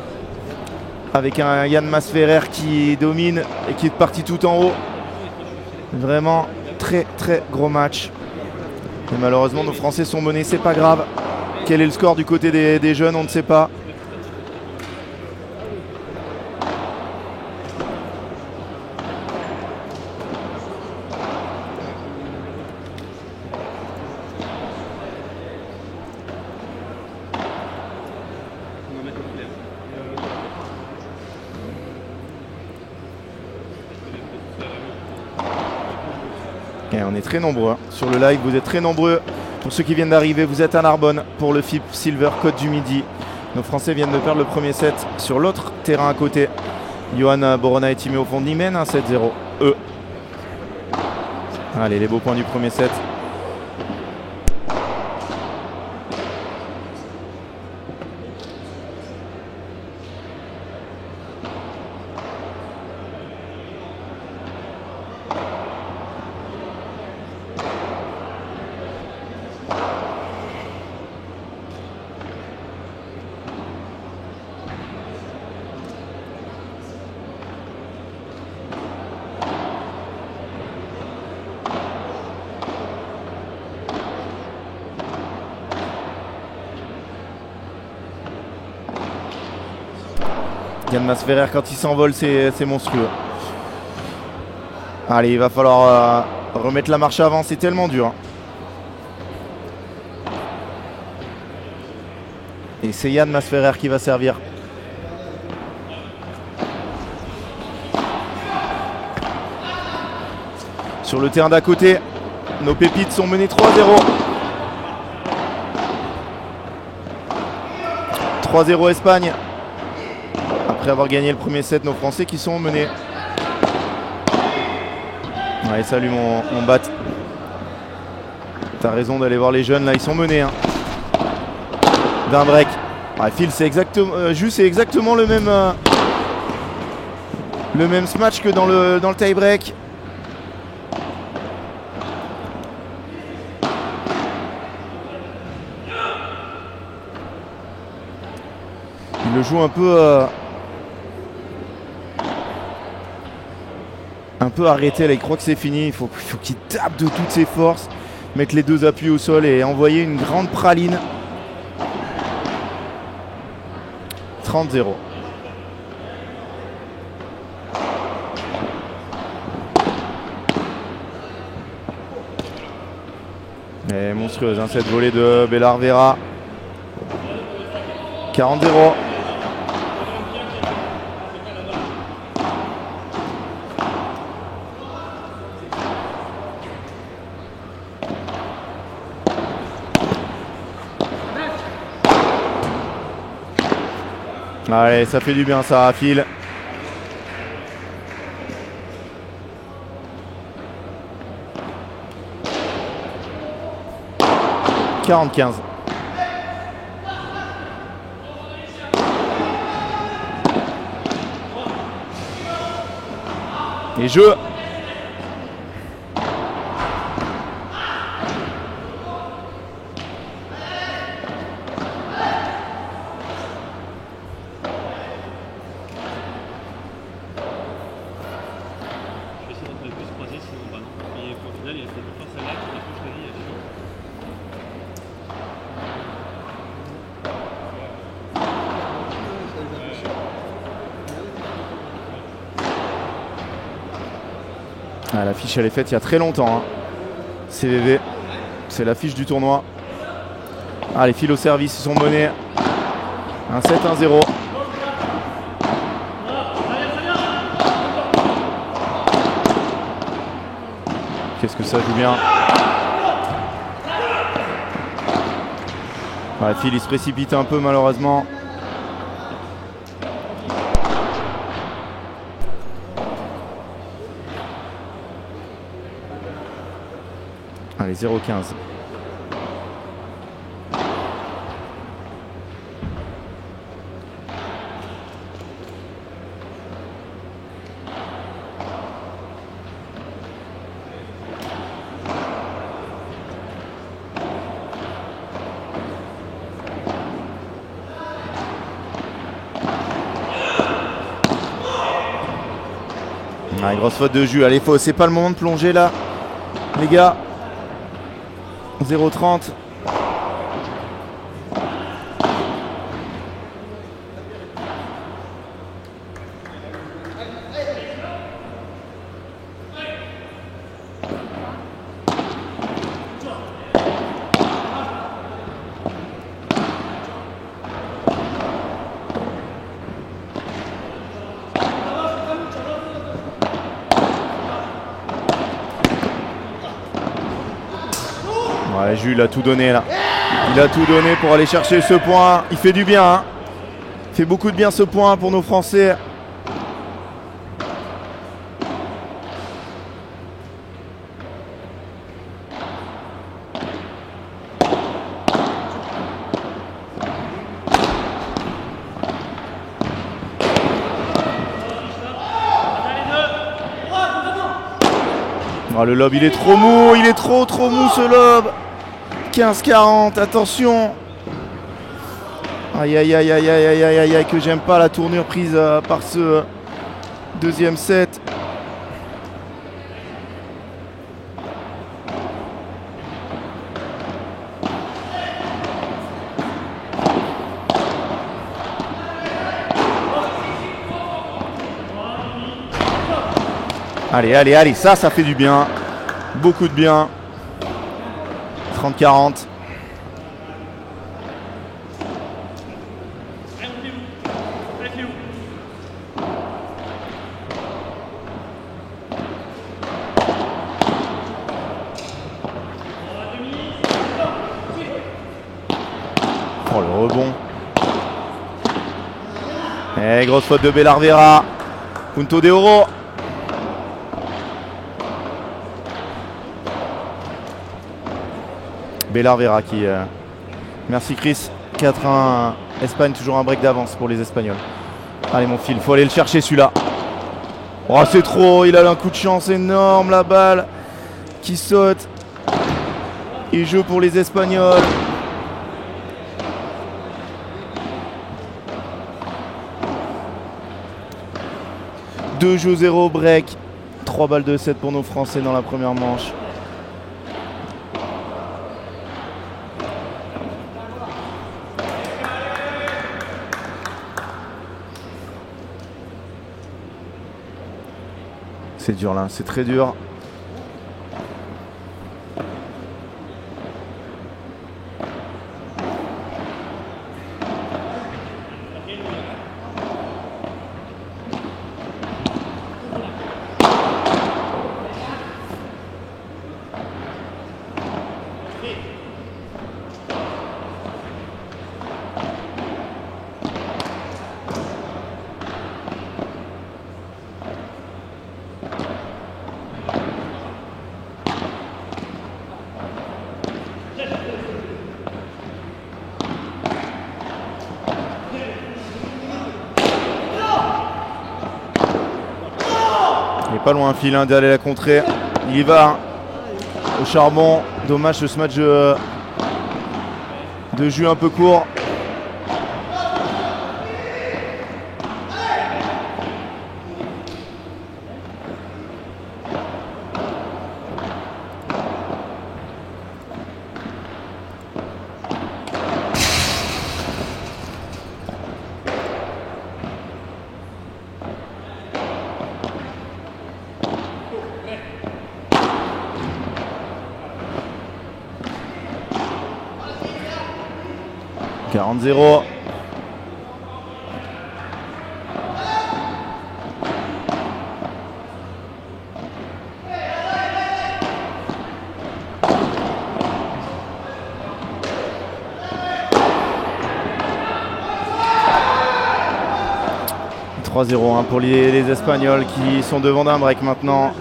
Avec un Yann Masferrer qui domine et qui est parti tout en haut. Vraiment très très gros match. Et malheureusement nos Français sont menés, c'est pas grave. Quel est le score du côté des jeunes, on ne sait pas. Et on est très nombreux hein. Sur le live, vous êtes très nombreux. Pour ceux qui viennent d'arriver, vous êtes à Narbonne pour le FIP Silver Côte du Midi. Nos Français viennent de perdre le premier set sur l'autre terrain à côté. Johan Borona et Timéo Fondi mènent 7-0. Allez, les beaux points du premier set. Yann Masferrer quand il s'envole c'est monstrueux. Allez, il va falloir remettre la marche avant, c'est tellement dur hein. Et c'est Yann Masferrer qui va servir. Sur le terrain d'à côté, nos pépites sont menées 3-0. 3-0 Espagne. Après avoir gagné le premier set, nos Français qui sont menés. Ouais, salut mon bat. T'as raison d'aller voir les jeunes, là ils sont menés. Hein. D'un break. Ouais, Phil, c'est exactement, c'est exactement le même match que dans le tie-break. Il le joue un peu arrêté là, il croit que c'est fini. Il faut qu'il tape de toutes ses forces, mettre les deux appuis au sol et envoyer une grande praline. 30-0. Et monstrueuse hein, cette volée de Bélar Vera. 40-0. Allez, ça fait du bien ça à Phil. « 40-15. » Et jeu. Ah, l'affiche elle est faite il y a très longtemps. Hein. CVV, c'est l'affiche du tournoi. Ah, les fils au service sont menés. 1-7-1-0. Qu'est-ce que ça joue bien. Ouais, Phil il se précipite un peu malheureusement. Allez, 0-15. Allez, grosse faute de jus. Allez, c'est pas le moment de plonger là, les gars. 0-30. Ouais, Jules a tout donné là. Il a tout donné pour aller chercher ce point. Il fait du bien. Hein. Il fait beaucoup de bien ce point pour nos Français. Oh, le lob il est trop mou, il est trop mou ce lob. 15-40, attention. Aïe aïe aïe aïe aïe aïe aïe aïe, que j'aime pas la tournure prise par ce deuxième set. Allez, allez, allez, ça fait du bien. Beaucoup de bien. 30-40. rebond. Et grosse faute de Bélar Vera. Punto de Oro. Bélar Vera qui... Merci Chris. 4-1 Espagne, toujours un break d'avance pour les Espagnols. Allez mon fil, faut aller le chercher celui-là. Oh c'est trop, il a un coup de chance énorme, la balle qui saute. Et jeu pour les Espagnols. Deux jeux 0 break. 3 balles de 7 pour nos Français dans la première manche. C'est dur là, c'est très dur. Pas loin, Filin d'aller la contrer. Il y va au charbon. Dommage ce match de jus un peu court. « 40-0 ». « 3-0 pour les Espagnols qui sont devant d'un break maintenant.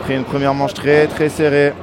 Après une première manche très serrée.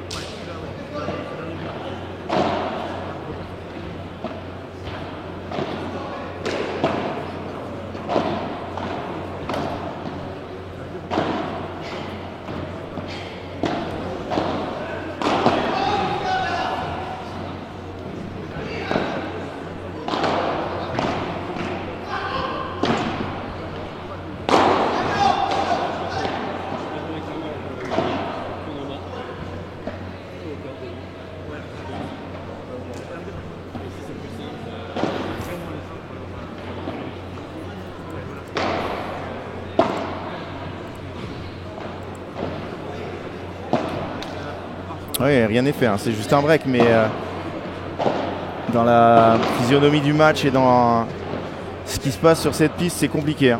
Oui, rien n'est fait, hein. C'est juste un break, mais dans la physionomie du match et dans ce qui se passe sur cette piste, c'est compliqué. Hein.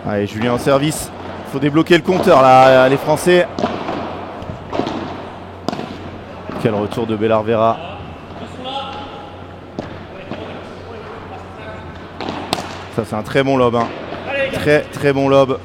Allez, Julien en service. Il faut débloquer le compteur là, les Français. Quel retour de Bélar Vera. Ça c'est un très bon lob. Hein. Très bon lob.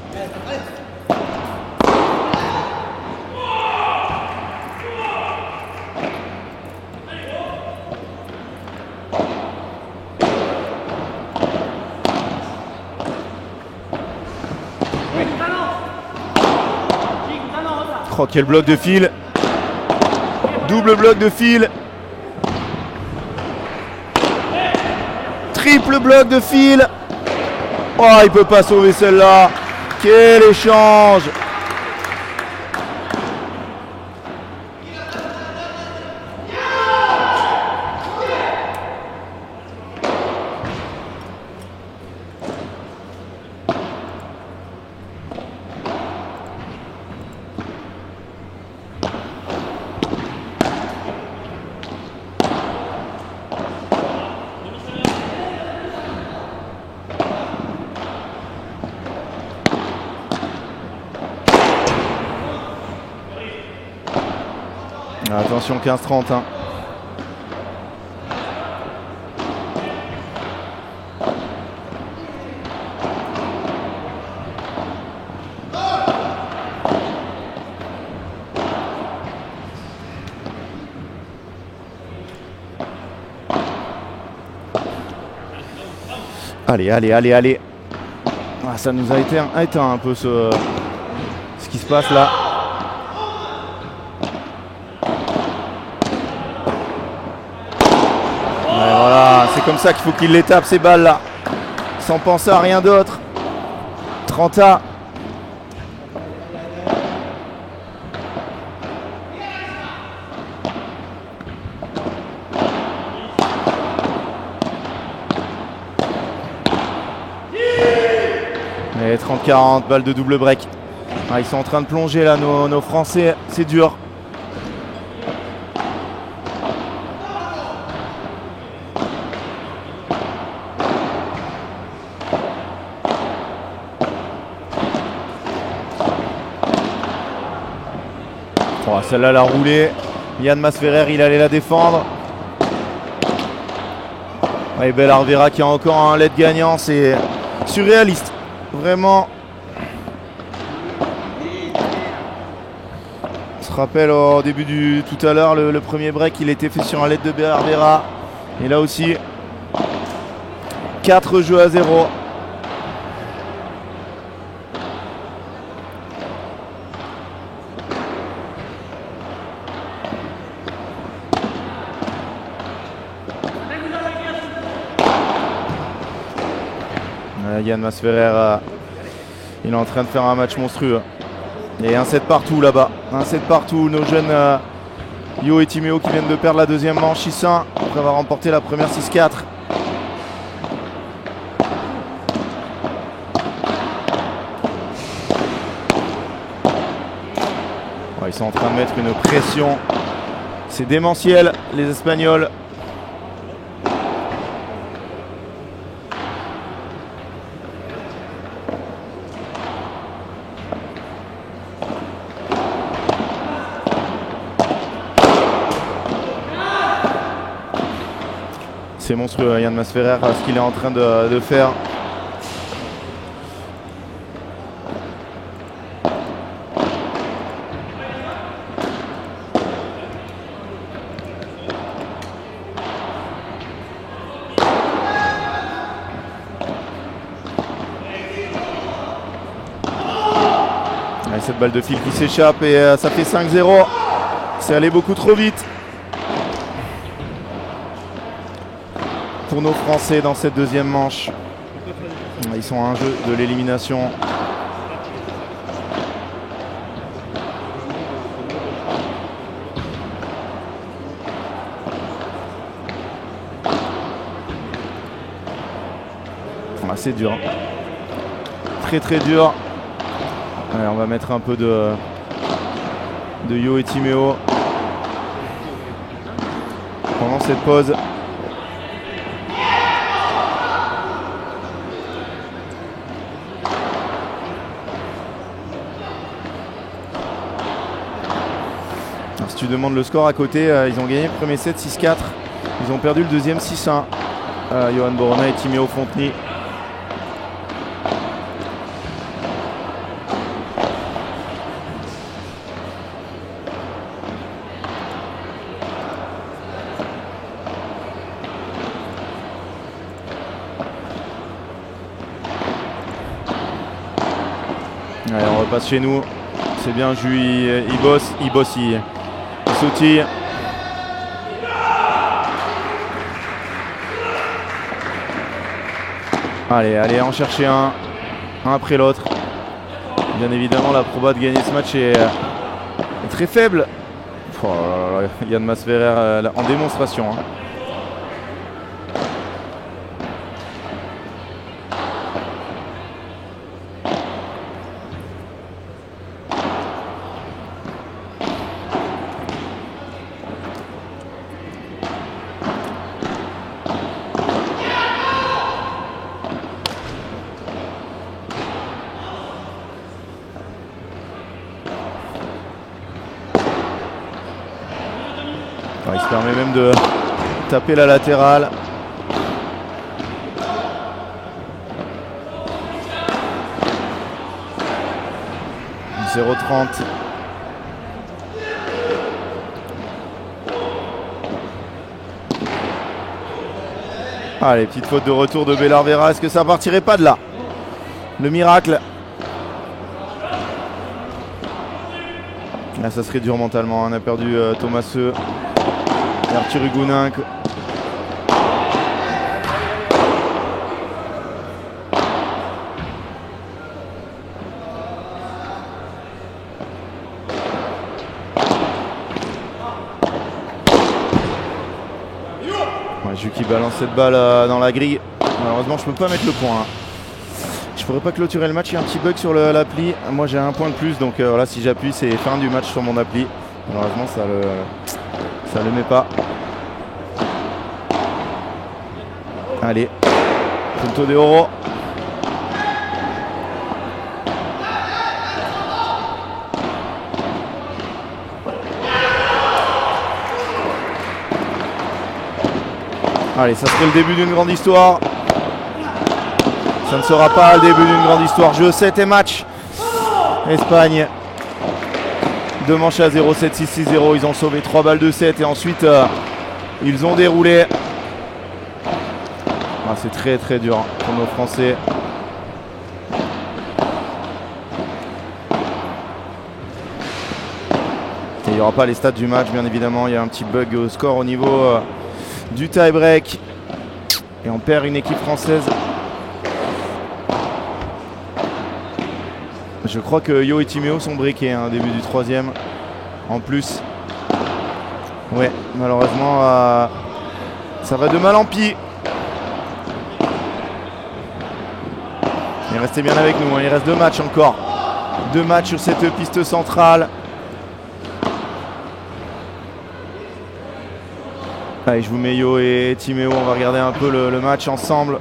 Oh, quel bloc de fil. Double bloc de fil. Triple bloc de fil. Oh, il peut pas sauver celle-là. Quel échange. Attention, 15-30. Hein. Allez, allez, allez, allez. Ah, ça nous a été éteint un peu ce qui se passe là. Voilà, c'est comme ça qu'il faut qu'il les tape ces balles là, sans penser à rien d'autre. 30A. Et 30-40, balle de double break. Ah, ils sont en train de plonger là, nos Français, c'est dur. Oh, celle-là, elle a roulé. Yann Masferrer, il allait la défendre. Et Bellarvera qui a encore un lead gagnant, c'est surréaliste. Vraiment. On se rappelle au début tout à l'heure, le premier break, il était fait sur un lead de Bellarvera. Et là aussi, 4 jeux à 0. Yann Masferrer, il est en train de faire un match monstrueux. Et un set partout là-bas. Un set partout. Nos jeunes Yo et Timéo qui viennent de perdre la deuxième manche 6-1 après avoir remporté la première 6-4. Ils sont en train de mettre une pression. C'est démentiel, les Espagnols. C'est monstrueux, Yann Masferrer, ce qu'il est en train de faire. Allez, cette balle de fil qui s'échappe et ça fait 5-0. C'est allé beaucoup trop vite pour nos Français dans cette deuxième manche. Ils sont à un jeu de l'élimination. C'est dur. Très très dur. Allez, on va mettre un peu de Yo et Timéo pendant cette pause. Alors, si tu demandes le score à côté, ils ont gagné le premier set 6-4. Ils ont perdu le deuxième 6-1. Johan Borona et Timéo Fonteny. Allez, on repasse chez nous. c'est bien, Jus, il bosse, il sautille. Allez, en chercher un après l'autre. Bien évidemment, la proba de gagner ce match est très faible. Oh là là, Yann Masferrer en démonstration. Hein. Il se permet même de taper la latérale. « 0,30 ». Allez, petite faute de retour de Bellarvera. Est-ce que ça partirait pas de là? Le miracle. Là, ça serait dur mentalement. On a perdu Thomaseux et Arthur Hugonin. Jus qui balance cette balle dans la grille. Malheureusement, je peux pas mettre le point. Hein. Je pourrais pas clôturer le match. Il y a un petit bug sur l'appli. Moi, j'ai un point de plus. Donc voilà, si j'appuie, c'est fin du match sur mon appli. Malheureusement, ça le met pas. Allez, Punto de Oro. Allez, ça serait le début d'une grande histoire. Ça ne sera pas le début d'une grande histoire. Jeu 7 et match. Espagne. 2 manches à 0, 7, 6, 6, 0. Ils ont sauvé 3 balles de 7 et ensuite ils ont déroulé. Ah, c'est très très dur pour nos Français. Et il n'y aura pas les stats du match, bien évidemment. Il y a un petit bug au score au niveau du tie-break. Et on perd une équipe française. Je crois que Yo et Timéo sont briqués au début du troisième. En plus. Ouais, malheureusement, ça va de mal en pis. Et restez bien avec nous, hein. Il reste 2 matchs encore. 2 matchs sur cette piste centrale. Allez, je vous mets Yo et Timéo, on va regarder un peu le match ensemble.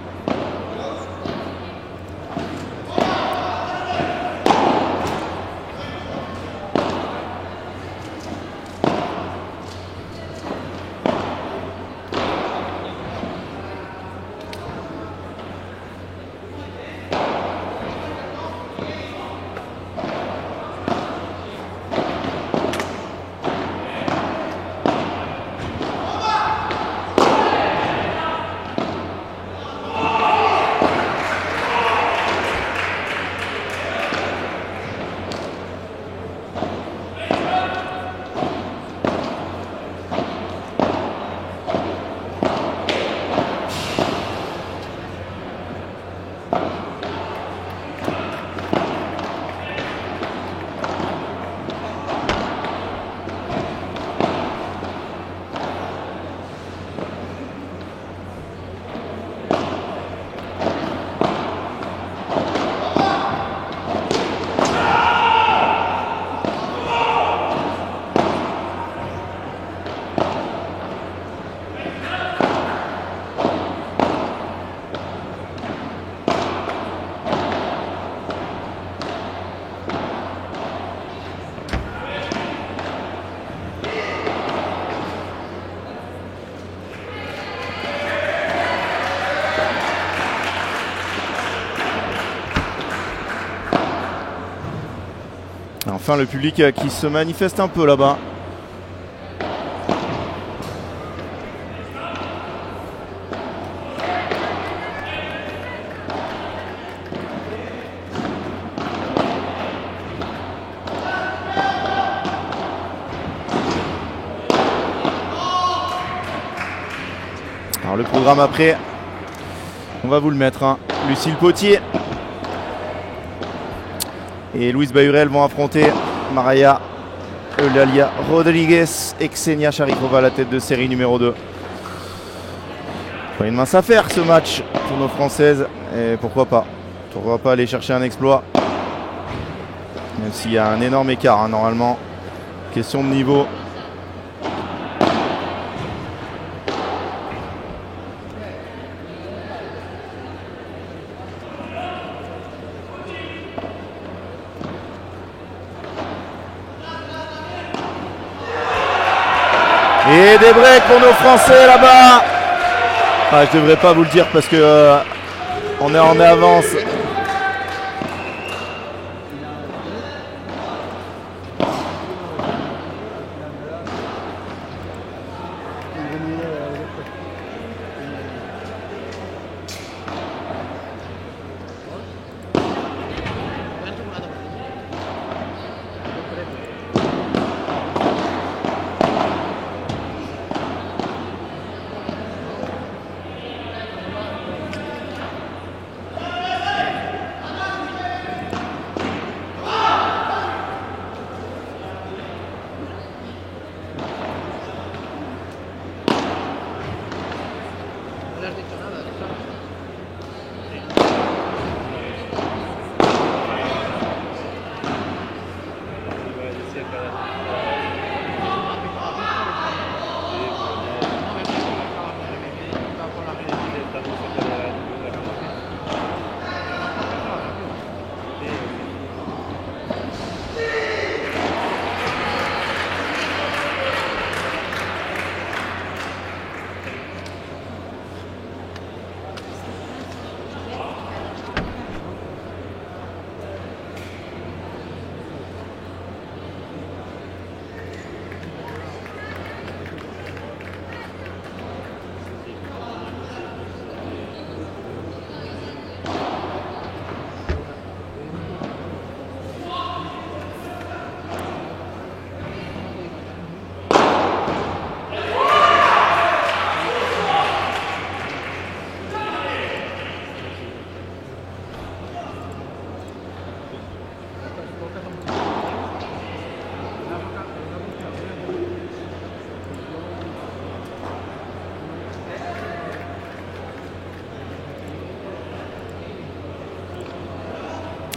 Enfin, le public qui se manifeste un peu là-bas. Alors le programme après, on va vous le mettre. Hein. Lucille Potier et Louise Bahurel vont affronter Maraya Eulalia Rodriguez et Ksenia Sharikova à la tête de série numéro 2. Pas une mince affaire ce match pour nos Françaises. Et pourquoi pas aller chercher un exploit. Même s'il y a un énorme écart hein, normalement. Question de niveau. Et des breaks pour nos Français là-bas. Ah, je devrais pas vous le dire parce que on est en avance.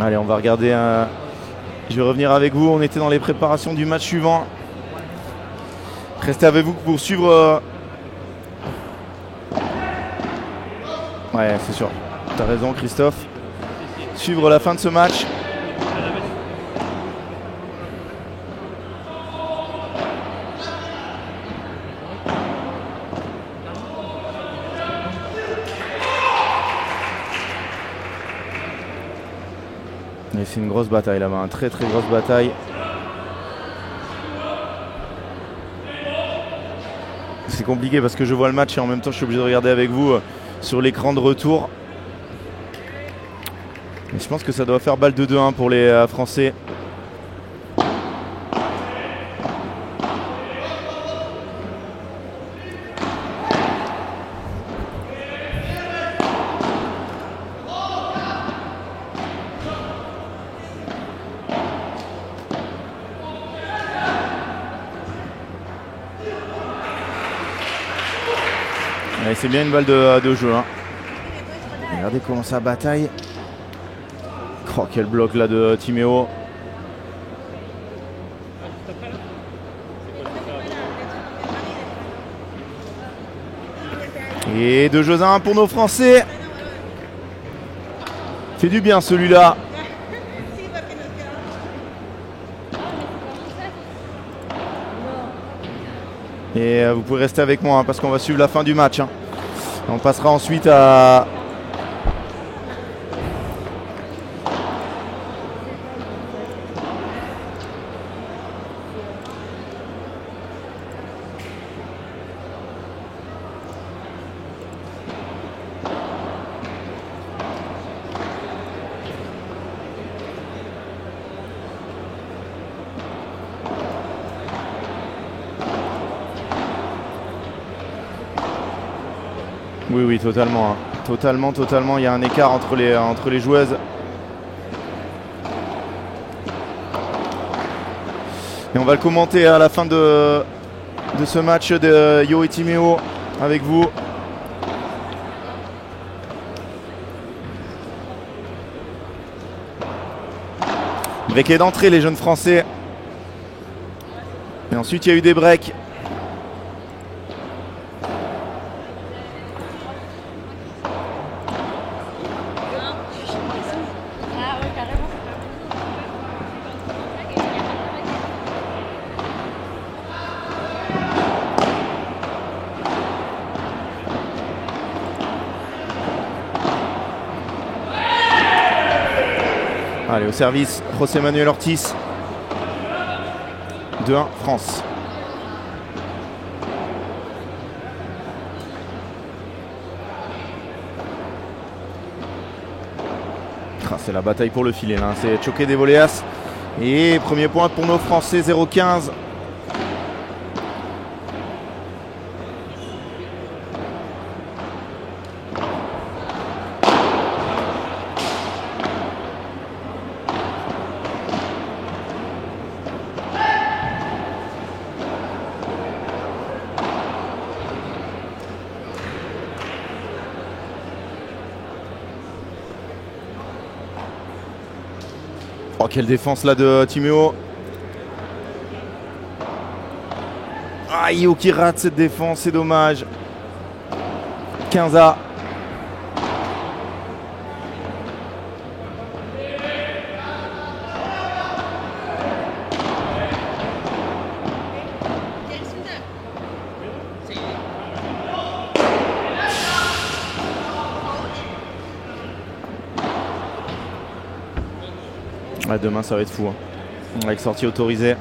Allez, on va regarder Je vais revenir avec vous. On était dans les préparations du match suivant. Restez avec vous pour suivre. Ouais, c'est sûr. T'as raison, Christophe. Suivre la fin de ce match. Et c'est une grosse bataille là-bas, une très très grosse bataille. C'est compliqué parce que je vois le match et en même temps je suis obligé de regarder avec vous sur l'écran de retour. Et je pense que ça doit faire balle de 2-1 pour les Français. C'est bien une balle de jeu. Hein. Regardez comment ça bataille. Oh, quel bloc là de Timéo. Et 2-1 pour nos Français. Fait du bien celui-là. Et vous pouvez rester avec moi hein, parce qu'on va suivre la fin du match. Hein. On passera ensuite à... Oui, oui, totalement. Hein. Totalement. Il y a un écart entre les joueuses. Et on va le commenter à la fin de ce match de Yo et Timéo avec vous. Break d'entrée, les jeunes Français. Et ensuite, il y a eu des breaks. Allez, au service, José Manuel Ortiz. 2-1, France. Ah, c'est la bataille pour le filet, là. C'est Choqué des Voleas. Et premier point pour nos Français, 0-15. Oh, quelle défense là de Timéo. Ah, Io qui rate cette défense, c'est dommage. 15-A. Ouais, demain ça va être fou. Hein. Avec sortie autorisée.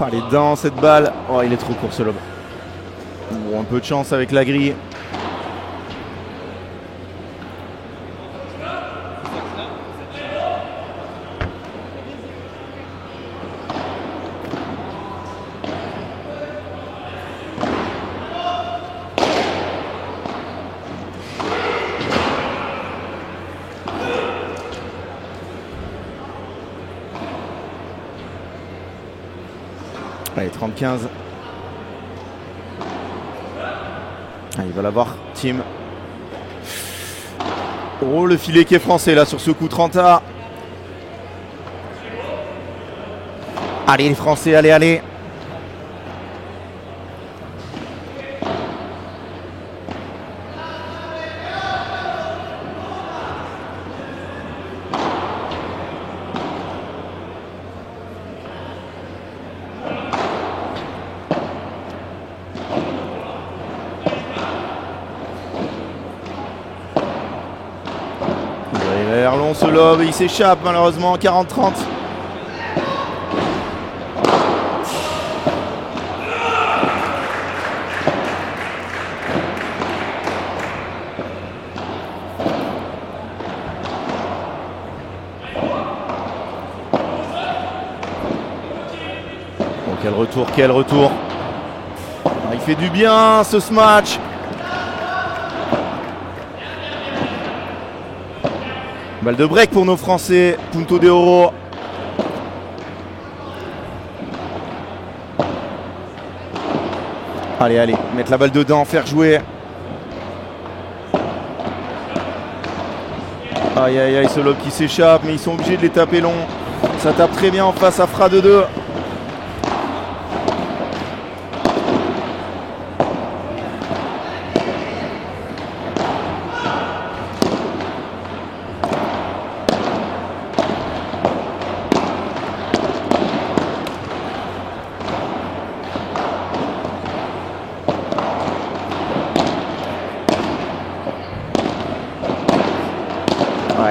Ah, elle est dans cette balle. Oh, il est trop court ce lob. Bon, un peu de chance avec la grille. Allez, 30-15. Ah, il va l'avoir, Tim. Oh, le filet qui est français là sur ce coup 30-A. Allez, les Français, allez. Long ce lob, il s'échappe malheureusement, 40-30. Bon, quel retour. Ah, il fait du bien ce smash. Balle de break pour nos Français, Punto de Oro. Allez, mettre la balle dedans, faire jouer. Aïe, ce lob qui s'échappe, mais ils sont obligés de les taper long. Ça tape très bien en face, ça fera 2-2.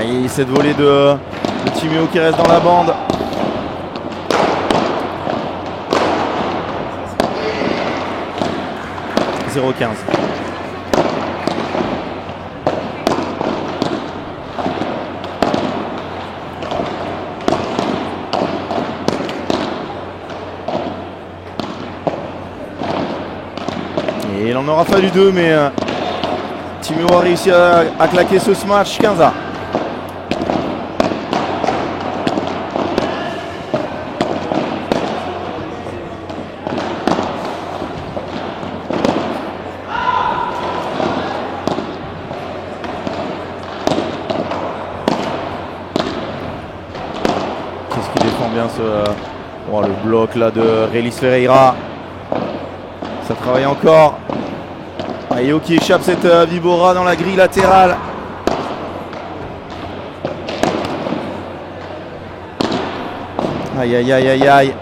Et cette volée de Timéo qui reste dans la bande. « 0-15. il en aura fallu 2, mais Timéo a réussi à claquer ce smash. 15A. Bien le bloc là de Rélis Ferreira. Ça travaille encore. Ayo qui échappe cette Vibora dans la grille latérale. Aïe aïe aïe aïe aïe.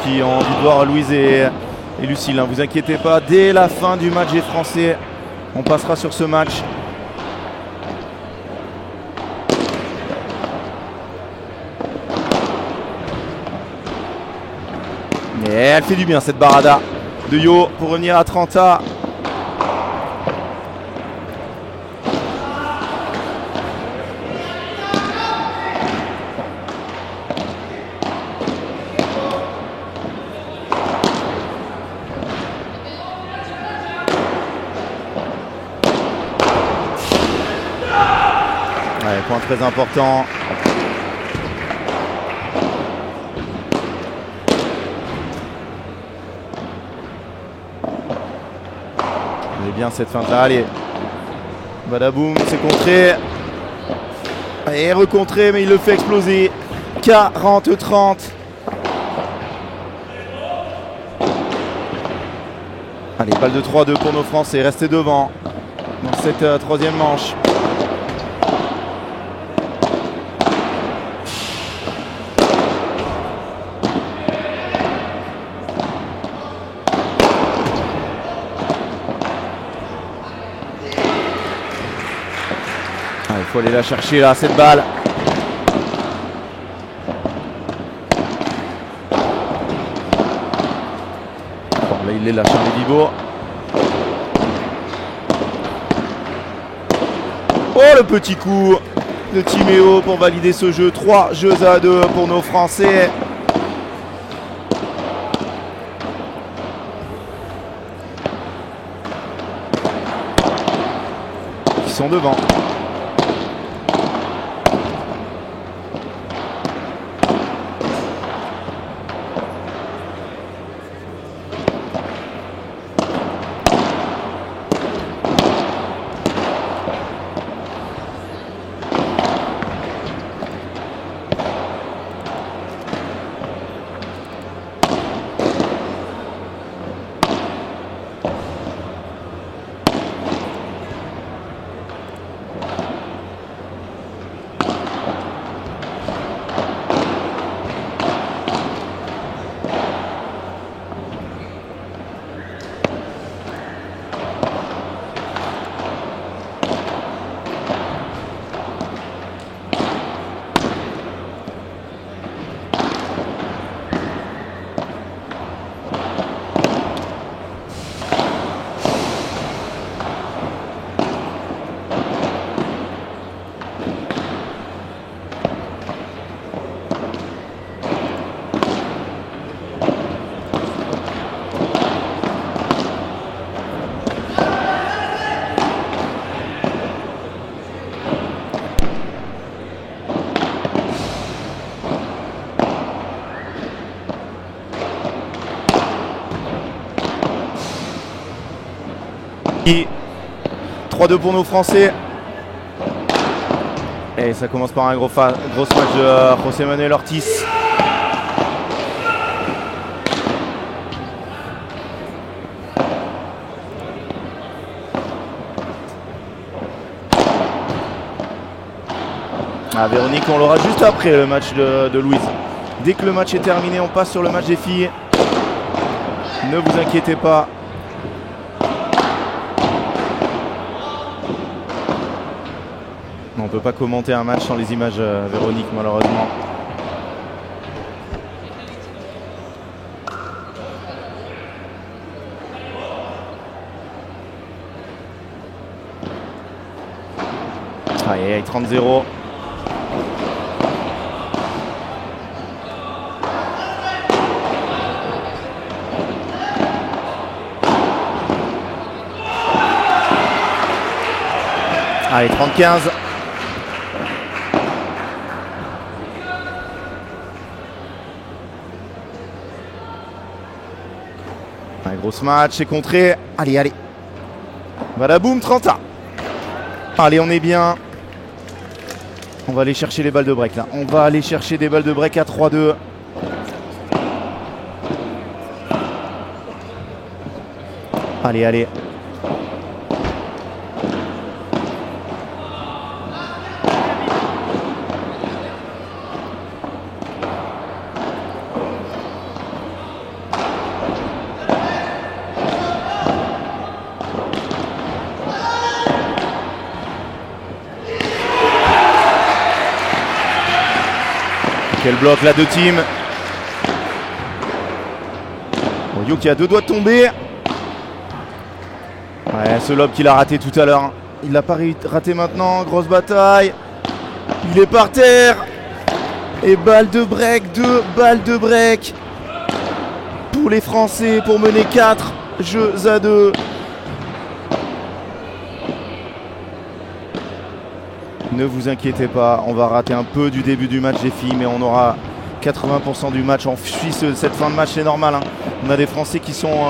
Qui ont envie de voir Louise et Lucille, hein, vous inquiétez pas, dès la fin du match des Français, on passera sur ce match. Et elle fait du bien cette barada de Yo pour revenir à 30A. Point très important. Il est bien cette feinte là. Allez. Badaboum, c'est contré. Et recontré, mais il le fait exploser. 40-30. Allez, balle de 3-2 pour nos Français. Restez devant dans cette troisième manche. Il faut aller la chercher là, cette balle. Bon, là, il est lâché les Vibo. Oh, le petit coup de Timéo pour valider ce jeu. 3 jeux à 2 pour nos Français. Ils sont devant. Et 3-2 pour nos Français. Et ça commence par un gros match de José Manuel Ortiz. Ah, Véronique, on l'aura juste après le match de Louise. Dès que le match est terminé, on passe sur le match des filles. Ne vous inquiétez pas. On ne peut pas commenter un match sans les images, Véronique, malheureusement. Aïe, aïe, 30-0. Allez, 30-15. Un gros match, c'est contré. Allez, allez. Badaboum, 30A. Allez, on est bien. On va aller chercher les balles de break là. On va aller chercher des balles de break à 3-2. Allez, allez. Quel bloc là de team. Yo qui a 2 doigts de tomber. Ouais, ce lob qu'il a raté tout à l'heure. Il l'a pas raté maintenant. Grosse bataille. Il est par terre. Et balle de break. 2 balles de break. Pour les Français pour mener 4 jeux à 2. Ne vous inquiétez pas, on va rater un peu du début du match des filles, mais on aura 80% du match. On suit cette fin de match, c'est normal. Hein. On a des Français qui sont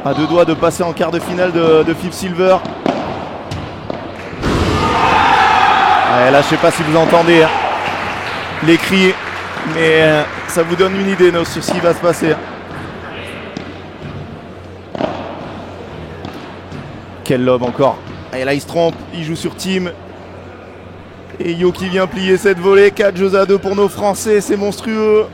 à 2 doigts de passer en quart de finale de FIP Silver. Ouais, là, je sais pas si vous entendez hein, les cris, mais ça vous donne une idée sur ce qui va se passer. Quel lob encore. Et là, il se trompe, il joue sur team. Et Yo qui vient plier cette volée, 4 jeux à 2 pour nos Français, c'est monstrueux.